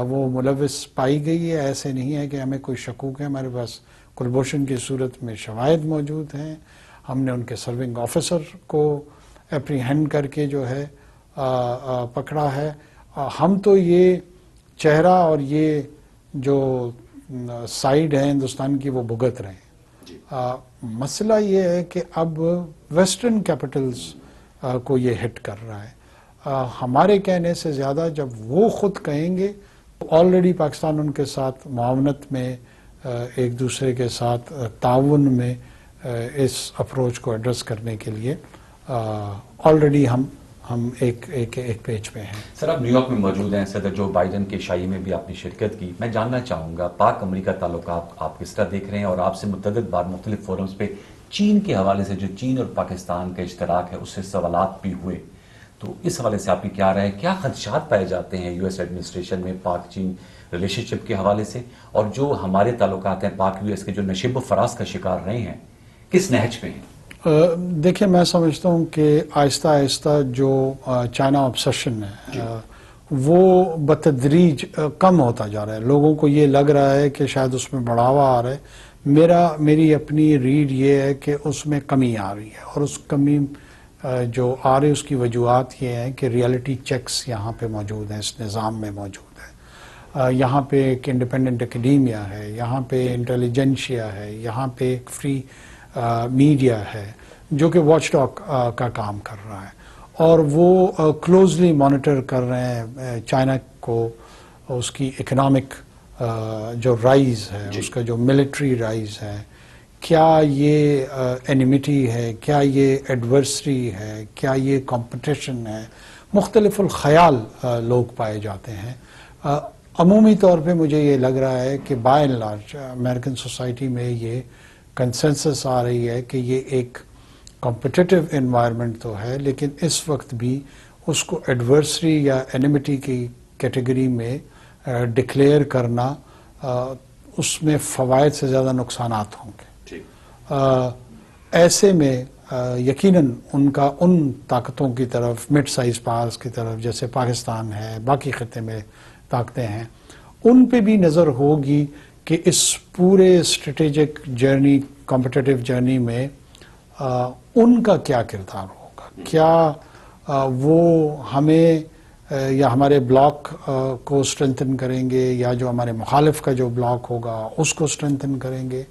وہ ملوث پائی گئی ہے. ایسے نہیں ہے کہ ہمیں کوئی شکوک ہے, ہمارے پاس کلبھوشن کی صورت میں شواہد موجود ہیں. ہم نے ان کے سرونگ آفیسر کو اپریہینڈ کر کے جو ہے پکڑا ہے. ہم تو یہ چہرہ اور یہ جو سائیڈ ہے ہندوستان کی وہ بھگت رہے ہیں. مسئلہ یہ ہے کہ اب ویسٹرن کیپٹلز کو یہ ہٹ کر رہا ہے. ہمارے کہنے سے زیادہ جب وہ خود کہیں گے آلریڈی پاکستان ان کے ساتھ معاونت میں ایک دوسرے کے ساتھ تعاون میں اس اپروچ کو ایڈریس کرنے کے لیے آلریڈی ہم ایک پیج پہ ہیں. سر آپ نیو یارک میں موجود ہیں, صدر جو بائیڈن کے شاہی میں بھی آپ نے شرکت کی. میں جاننا چاہوں گا پاک امریکہ تعلقات آپ کس طرح دیکھ رہے ہیں اور آپ سے متعدد بار مختلف فورمز پہ چین کے حوالے سے جو چین اور پاکستان کا اشتراک ہے اس سے سوالات بھی ہوئے, تو اس حوالے سے آپ کی کیا رائے ہے؟ کیا خدشات پائے جاتے ہیں یو ایس ایڈمنسٹریشن میں پاک چین ریلیشن شپ کے حوالے سے, اور جو ہمارے تعلقات ہیں پاک یو ایس کے جو نشیب و فراز کا شکار رہے ہیں کس نہج پہ ہیں؟ دیکھیں میں سمجھتا ہوں کہ آہستہ آہستہ جو چائنا آبسیشن ہے وہ بتدریج کم ہوتا جا رہا ہے. لوگوں کو یہ لگ رہا ہے کہ شاید اس میں بڑھاوا آ رہا ہے. میری اپنی ریڈ یہ ہے کہ اس میں کمی آ رہی ہے, اور اس کمی جو آ رہی اس کی وجوہات یہ ہیں کہ ریالٹی چیکس یہاں پہ موجود ہیں, اس نظام میں موجود ہے. یہاں پہ ایک انڈیپینڈنٹ اکیڈیمیا ہے, یہاں پہ انٹیلیجنشیا ہے, یہاں پہ ایک فری میڈیا ہے جو کہ واچ ڈاگ کا کام کر رہا ہے, اور وہ کلوزلی مانیٹر کر رہے ہیں چائنا کو, اس کی اکنامک جو رائز ہے, اس کا جو ملٹری رائز ہے, کیا یہ اینیمیٹی ہے, کیا یہ ایڈورسری ہے, کیا یہ کمپٹیشن ہے. مختلف الخیال لوگ پائے جاتے ہیں. عمومی طور پہ مجھے یہ لگ رہا ہے کہ by and large American society میں یہ کنسنسس آ رہی ہے کہ یہ ایک کمپٹیٹیو انوائرمنٹ تو ہے, لیکن اس وقت بھی اس کو ایڈورسری یا اینیمیٹی کی کیٹیگری میں ڈکلیئر کرنا اس میں فوائد سے زیادہ نقصانات ہوں گے. ایسے میں یقیناً ان طاقتوں کی طرف مڈ سائز پاورز کی طرف جیسے پاکستان ہے, باقی خطے میں طاقتیں ہیں, ان پہ بھی نظر ہوگی کہ اس پورے اسٹریٹجک جرنی کمپٹیٹیو جرنی میں ان کا کیا کردار ہوگا. کیا وہ ہمیں یا ہمارے بلاک کو اسٹرینتھن کریں گے, یا جو ہمارے مخالف کا جو بلاک ہوگا اس کو اسٹرینتھن کریں گے.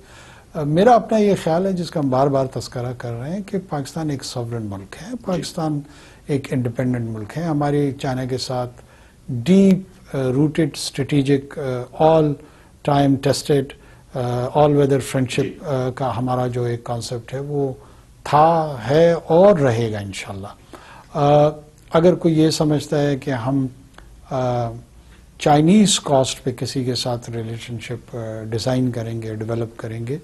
میرا اپنا یہ خیال ہے جس کا ہم بار بار تذکرہ کر رہے ہیں کہ پاکستان ایک سوورن ملک ہے, پاکستان ایک انڈیپینڈنٹ ملک ہے. ہماری چائنا کے ساتھ deep rooted strategic all time tested all weather friendship کا ہمارا جو ایک کانسیپٹ ہے وہ تھا, ہے اور رہے گا انشاءاللہ. اگر کوئی یہ سمجھتا ہے کہ ہم چائنیز کاسٹ پہ کسی کے ساتھ ریلیشن شپ ڈیزائن کریں گے, ڈیولپ کریں گے,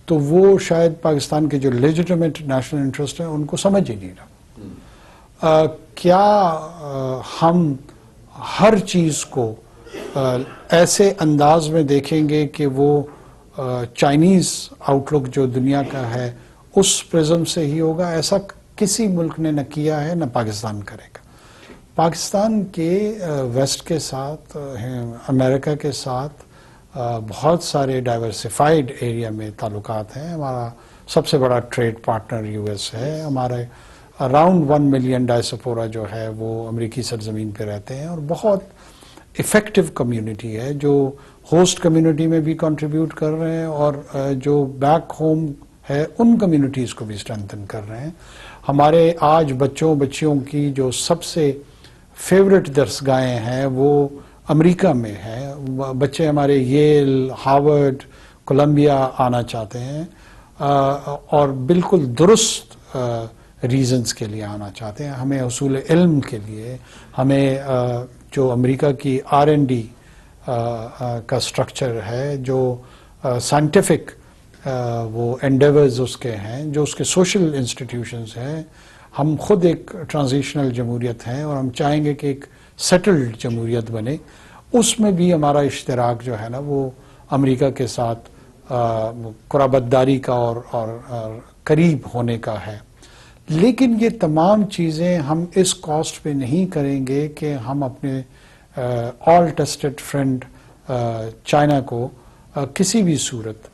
تو وہ شاید پاکستان کے جو لیجیٹمیٹ نیشنل انٹرسٹ ہیں ان کو سمجھ ہی نہیں رہا. کیا ہم ہر چیز کو ایسے انداز میں دیکھیں گے کہ وہ چائنیز آؤٹ لک جو دنیا کا ہے اس پرزم سے ہی ہوگا؟ ایسا کسی ملک نے نہ کیا ہے نہ پاکستان کرے گا. پاکستان کے ویسٹ کے ساتھ, امریکہ کے ساتھ بہت سارے ڈائیورسیفائڈ ایریا میں تعلقات ہیں. ہمارا سب سے بڑا ٹریڈ پارٹنر یو ایس ہے. ہمارے اراؤنڈ 1 ملین ڈائسپورا جو ہے وہ امریکی سرزمین پہ رہتے ہیں, اور بہت افیکٹو کمیونٹی ہے جو ہوسٹ کمیونٹی میں بھی کنٹریبیوٹ کر رہے ہیں, اور جو بیک ہوم ہے ان کمیونٹیز کو بھی اسٹرینتھن کر رہے ہیں. ہمارے آج بچیوں کی جو سب سے फेवरेट दरसगाहें हैं वो अमेरिका में है। बच्चे हमारे येल, हार्वर्ड, कोलंबिया आना चाहते हैं और बिल्कुल दुरुस्त रीजंस के लिए आना चाहते हैं। हमें उसूल इल्म के लिए, हमें जो अमेरिका की R&D का स्ट्रक्चर है, जो साइंटिफिक वो एंडेवर्स उसके हैं, जो उसके सोशल इंस्टीट्यूशंस हैं, हम खुद एक ट्रांजिशनल जमहूरियत हैं और हम चाहेंगे कि एक सेटल्ड जमहूरियत बने। उसमें भी हमारा इश्तराक जो है ना वो अमेरिका के साथ कुराबतदारी का और करीब होने का है। लेकिन ये तमाम चीज़ें हम इस कॉस्ट पे नहीं करेंगे कि हम अपने ऑल टेस्टेड फ्रेंड चाइना को किसी भी सूरत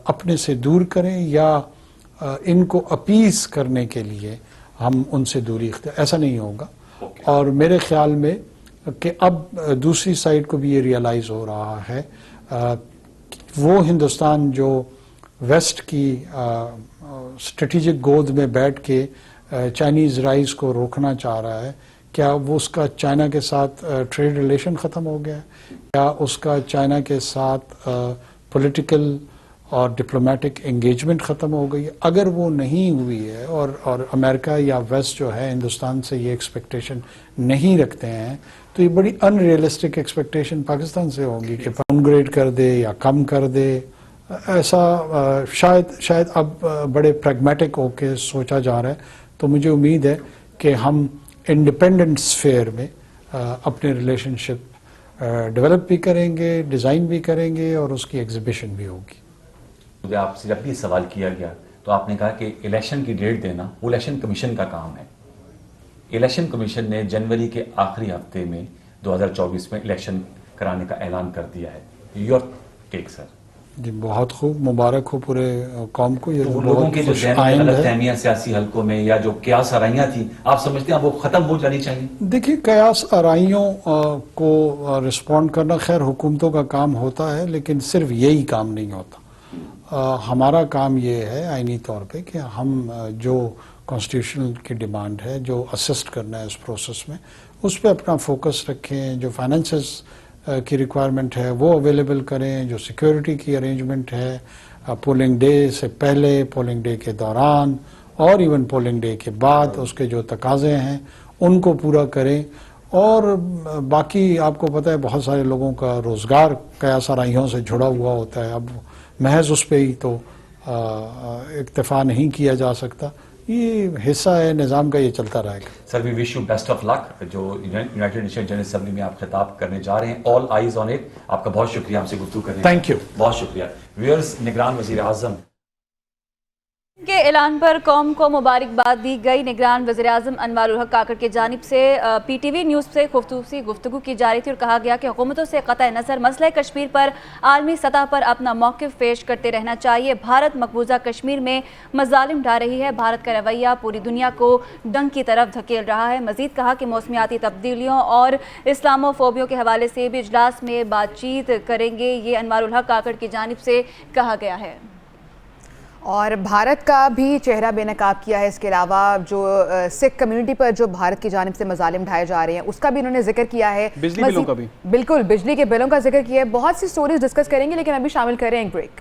अपने से दूर करें या इनको अपीज़ करने के लिए हम उनसे दूरी ऐसा नहीं होगा। और मेरे ख्याल में कि अब दूसरी साइड को भी ये रियलाइज़ हो रहा है, वो हिंदुस्तान जो वेस्ट की स्ट्रेटेजिक गोद में बैठ के चाइनीज़ राइस को रोकना चाह रहा है, क्या वो उसका चाइना के साथ ट्रेड रिलेशन ख़त्म हो गया है? क्या उसका चाइना के साथ पॉलिटिकल और डिप्लोमेटिक एंगेजमेंट ख़त्म हो गई है? अगर वो नहीं हुई है और अमेरिका या वेस्ट जो है हिंदुस्तान से ये एक्सपेक्टेशन नहीं रखते हैं, तो ये बड़ी अनरियलिस्टिक एक्सपेक्टेशन पाकिस्तान से होगी कि डाउनग्रेड कर दे या कम कर दे। ऐसा शायद अब बड़े प्रैग्मेटिक होके सोचा जा रहा है। तो मुझे उम्मीद है कि हम इंडिपेंडेंट स्फेयर में अपने रिलेशनशिप डेवलप भी करेंगे, डिज़ाइन भी करेंगे और उसकी एग्जीबिशन भी होगी। मुझे आपसे जब भी सवाल किया गया तो आपने कहा कि इलेक्शन की डेट देना वो इलेक्शन कमीशन का काम है। इलेक्शन कमीशन ने जनवरी के आखिरी हफ्ते में 2024 में इलेक्शन कराने का ऐलान कर दिया है। Your take sir? जी बहुत खूब, मुबारक हो पूरे कौम को। ये लोगों के जो गलतफहमियां सियासी हलकों में या जो कयास आराइयां थी, आप समझते हैं वो खत्म हो जानी चाहिए? देखिए, कयास आराइयों को रिस्पॉन्ड करना खैर हुकूमतों का काम होता है, लेकिन सिर्फ यही काम नहीं होता। हमारा काम ये है आइनी तौर पे कि हम जो कॉन्स्टिट्यूशनल की डिमांड है, जो असिस्ट करना है इस प्रोसेस में, उस पर अपना फोकस रखें। जो फाइनेंसेस की रिक्वायरमेंट है वो अवेलेबल करें, जो सिक्योरिटी की अरेंजमेंट है पोलिंग डे से पहले, पोलिंग डे के दौरान और इवन पोलिंग डे के बाद उसके जो तकाज़े हैं उनको पूरा करें। और बाकी आपको पता है बहुत सारे लोगों का रोज़गार कयास आराइयों से जुड़ा हुआ होता है। अब महज उस पर ही तो इक्तफा नहीं किया जा सकता, ये हिस्सा है निज़ाम का, ये चलता रहेगा। Sir, we wish you best of luck. जो यूनाइटेड नेशन जनरल असेंबली में आप खिताब करने जा रहे हैं, ऑल आइज ऑन इट। आपका बहुत शुक्रिया हमसे गुफ्तगू करने का। थैंक यू, बहुत शुक्रिया। व्यूअर्स, निगरान वज़ीर आज़म के ऐलान पर कौम को मुबारकबाद दी गई। निगरान वज़ीर-ए-आज़म अनवर उल हक काकड़ की जानिब से PTV न्यूज़ से खूबसूरती गुफ्तगू की जा रही थी और कहा गया कि हुकूमतों से क़तई नज़र मसला कश्मीर पर आलमी सतह पर अपना मौक़िफ़ पेश करते रहना चाहिए। भारत मकबूजा कश्मीर में मज़ालिम ढा रही है। भारत का रवैया पूरी दुनिया को जंग की तरफ धकेल रहा है। मज़ीद कहा कि मौसमियाती तब्दीलियों और इस्लामोफोबियों के हवाले से भी इजलास में बातचीत करेंगे, ये अनवर उल हक काकड़ की जानिब से कहा गया है। और भारत का भी चेहरा बेनकाब किया है। इसके अलावा जो सिख कम्युनिटी पर जो भारत की जानिब से मज़ालिम ढाए जा रहे हैं उसका भी इन्होंने जिक्र किया है। बिजली बिलों का भी, बिल्कुल बिजली के बिलों का जिक्र किया है। बहुत सी स्टोरीज डिस्कस करेंगे, लेकिन अभी शामिल करें एक ब्रेक।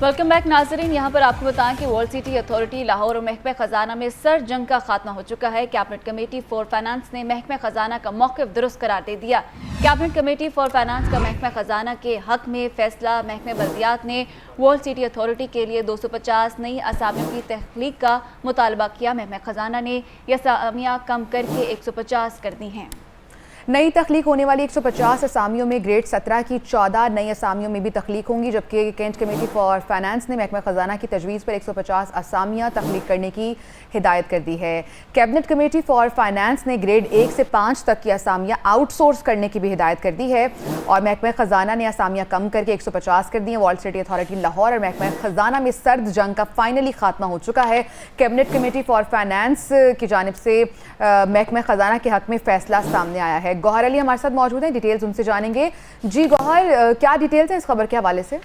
वेलकम बैक नाजरीन। यहाँ पर आपको बताएं कि वर्ल्ड सिटी अथॉरिटी लाहौर और महकमा ख़जाना में सर जंग का खात्मा हो चुका है। कैबिनेट कमेटी फॉर फाइनेंस ने महकमा ख़जाना का मौक़िफ़ दुरुस्त करार दे दिया। कैबिनेट कमेटी फॉर फाइनेंस का महकमा ख़जाना के हक़ में फैसला। महकमा बल्दियात ने वर्ल्ड सिटी अथॉरिटी के लिए 250 नई असामियों की तख्लीक का मुतालबा किया। महकमा ख़जाना ने यह असामियाँ कम करके 150 कर दी हैं। नई तख्लीक होने वाली 150 असामियों में ग्रेड 17 की 14 नई असामियों में भी तख्लीक होंगी, जबकि कैंट कमेटी फॉर फाइनेंस ने महकमा ख़जाना की तजवीज़ पर 150 असामियाँ तख्लीक करने की हिदायत कर दी है। कैबिनेट कमेटी फॉर फाइनेंस ने ग्रेड 1 से 5 तक की असामियाँ आउटसोर्स करने की भी हिदायत कर दी है और महकमा ख़जाना ने असामियाँ कम करके 150 कर दी हैं। वर्ल्ड सिटी अथॉरिटी लाहौर और महकमा ख़जाना में सर्द जंग का फाइनली खात्मा हो चुका है। कैबिनेट कमेटी फॉर फाइनेंस की जानिब से महकमा ख़जाना के हक़ में फ़ैसला सामने आया है। है। गौहर अली हमारे साथ मौजूद हैं, डिटेल्स उनसे जानेंगे। जी गौहर, क्या डिटेल्स हैं इस खबर के हवाले से?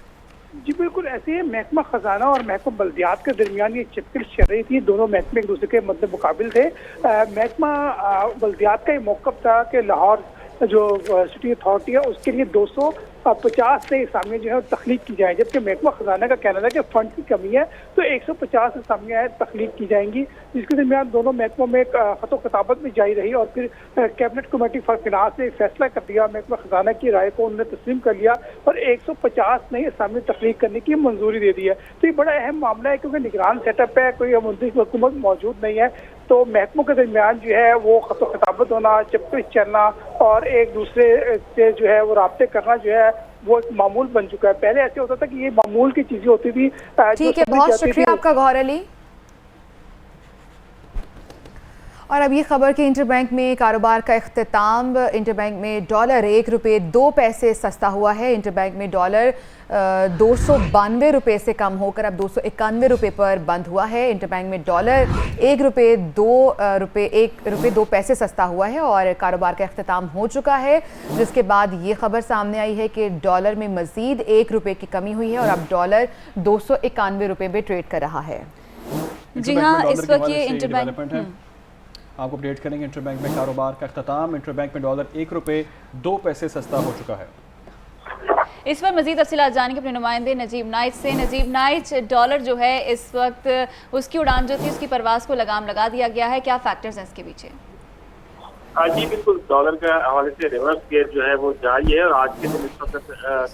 जी बिल्कुल ऐसे ही महकमा खजाना और महकमा बल्दियात के दरमियान ये चिपकल चल रही थी। दोनों महकमे एक दूसरे के मद्दे मुकाबिल थे। महकमा बल्दियात का ये मौक़िफ़ था कि लाहौर जो सिटी अथॉरिटी है उसके लिए 250 से असामियाँ जो है तख्लीक की जाए, जबकि महकमा खजाना का कहना था कि फंड की कमी है तो 150 असामियाँ तख्लीक की जाएंगी, जिसके दरमियान दोनों महकमों में खतो खिताबत भी जारी रही और फिर कैबिनेट कमेटी फॉर फिनांस ने फैसला कर दिया। महकमा खजाना की राय को उन्होंने तस्लीम कर लिया और 150 नई असामी तख्लीक करने की मंजूरी दे दी है। तो ये बड़ा अहम मामला है क्योंकि निगरान सेटअप है, कोई हुकूमत मौजूद नहीं है, तो महकमों के दरमियान जो है वो खतो खिताबत होना, चिपकल चलना और एक दूसरे से जो है वो राब्ते करना जो है वो एक मामूल बन चुका है। पहले ऐसे होता था कि ये मामूल की चीजें होती थी। ठीक है, बहुत शुक्रिया आपका गौहर अली। और अब ये खबर कि इंटरबैंक में कारोबार का इख्तिताम। इंटरबैंक में डॉलर ₹1.02 सस्ता हुआ है। इंटरबैंक में डॉलर 292 रुपये से कम होकर अब 291 रुपये पर बंद हुआ है। इंटरबैंक में डॉलर ₹1.02 सस्ता हुआ है और कारोबार का इख्तिताम हो चुका है, जिसके बाद ये खबर सामने आई है कि डॉलर में मज़ीद ₹1 की कमी हुई है और अब डॉलर 291 रुपये में ट्रेड कर रहा है। जी हाँ, इस वक्त ये इंटरबैंक आपको अपडेट करेंगे। इंटरबैंक में कारोबार का इख्तिताम। इंटरबैंक में डॉलर ₹1.02 सस्ता हो चुका है। इस पर मज़ीद तफसीलात जानेंगे अपने नुमाइंदे नजीब नाइच से। नजीब नाइच, डॉलर जो है इस वक्त उसकी उड़ान जो थी उसकी परवाज़ को लगाम लगा दिया गया है, क्या फैक्टर्स हैं इसके पीछे? जी बिल्कुल, डॉलर का हवाले से रिवर्स गेयर जो है वो जारी है और आज के दिन इस वक्त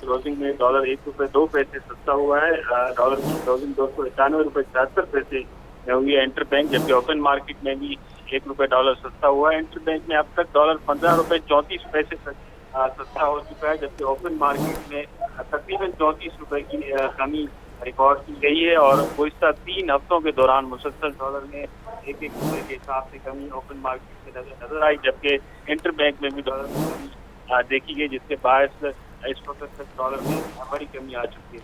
क्लोजिंग में डॉलर ₹1.02 सस्ता हुआ है। डॉलर की क्लोजिंग ₹291.74 में हुई है इंटरबैंक, जबकि ओपन मार्केट में भी $1 डॉलर सस्ता हुआ है। इंटरबैंक में अब तक डॉलर ₹15.34 सस्ता हो चुका है, जबकि ओपन मार्केट में तकरीबन ₹34 की कमी रिकॉर्ड की गई है और गुज़िश्ता 3 हफ्तों के दौरान मुसलसल डॉलर में ₹1 के हिसाब से कमी ओपन मार्केट में नजर आई, जबकि इंटरबैंक में भी डॉलर में कमी देखी गई, जिसके बायस इस वक्त डॉलर में बड़ी कमी आ चुकी है।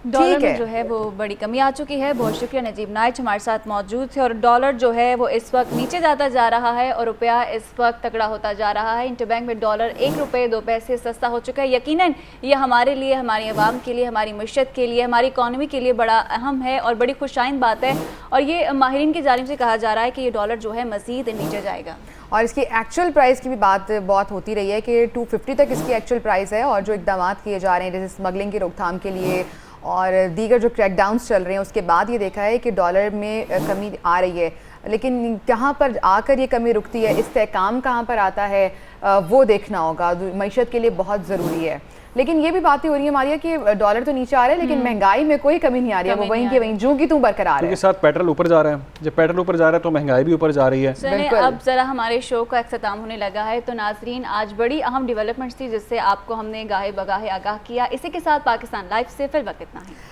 डॉलर में जो है वो बड़ी कमी आ चुकी है। बहुत शुक्रिया नजीब नाइच हमारे साथ मौजूद थे। और डॉलर जो है वो इस वक्त नीचे जाता जा रहा है और रुपया इस वक्त तगड़ा होता जा रहा है। इंटरबैंक में डॉलर ₹1.02 सस्ता हो चुका है। यकीनन ये हमारे लिए, हमारी आवाम के लिए, हमारी मईशत के लिए, हमारी इकॉनमी के लिए बड़ा अहम है और बड़ी खुशाइन बात है। और ये माहिरीन की जानिब से कहा जा रहा है कि ये डॉलर जो है मज़ीद नीचे जाएगा। और इसकी एक्चुअल प्राइस की भी बात बहुत होती रही है कि 250 तक इसकी एक्चुअल प्राइस है और जो इक़दाम किए जा रहे हैं जैसे स्मगलिंग की रोकथाम के लिए और दीगर जो क्रैकडाउन्स चल रहे हैं उसके बाद ये देखा है कि डॉलर में कमी आ रही है, लेकिन कहाँ पर आकर ये कमी रुकती है, इस्तेहकाम कहाँ पर आता है वो देखना होगा, मईशत के लिए बहुत ज़रूरी है। लेकिन ये भी बातें हो रही है मारिया कि डॉलर तो नीचे आ रहा है लेकिन महंगाई में कोई कमी नहीं आ रही है, वो वहीं की वहीं जूं की तूं बरकरार है। क्योंकि साथ पेट्रोल ऊपर जा रहा है, जब पेट्रोल ऊपर जा रहा है तो महंगाई भी ऊपर जा रही है। अब जरा हमारे शो का इख्तिताम होने लगा है, तो नाजरीन आज बड़ी अहम डेवलपमेंट्स थी जिससे आपको हमने गाहे बगाहे आगाह किया। इसी के साथ पाकिस्तान लाइव से फिर वक्त इतना है।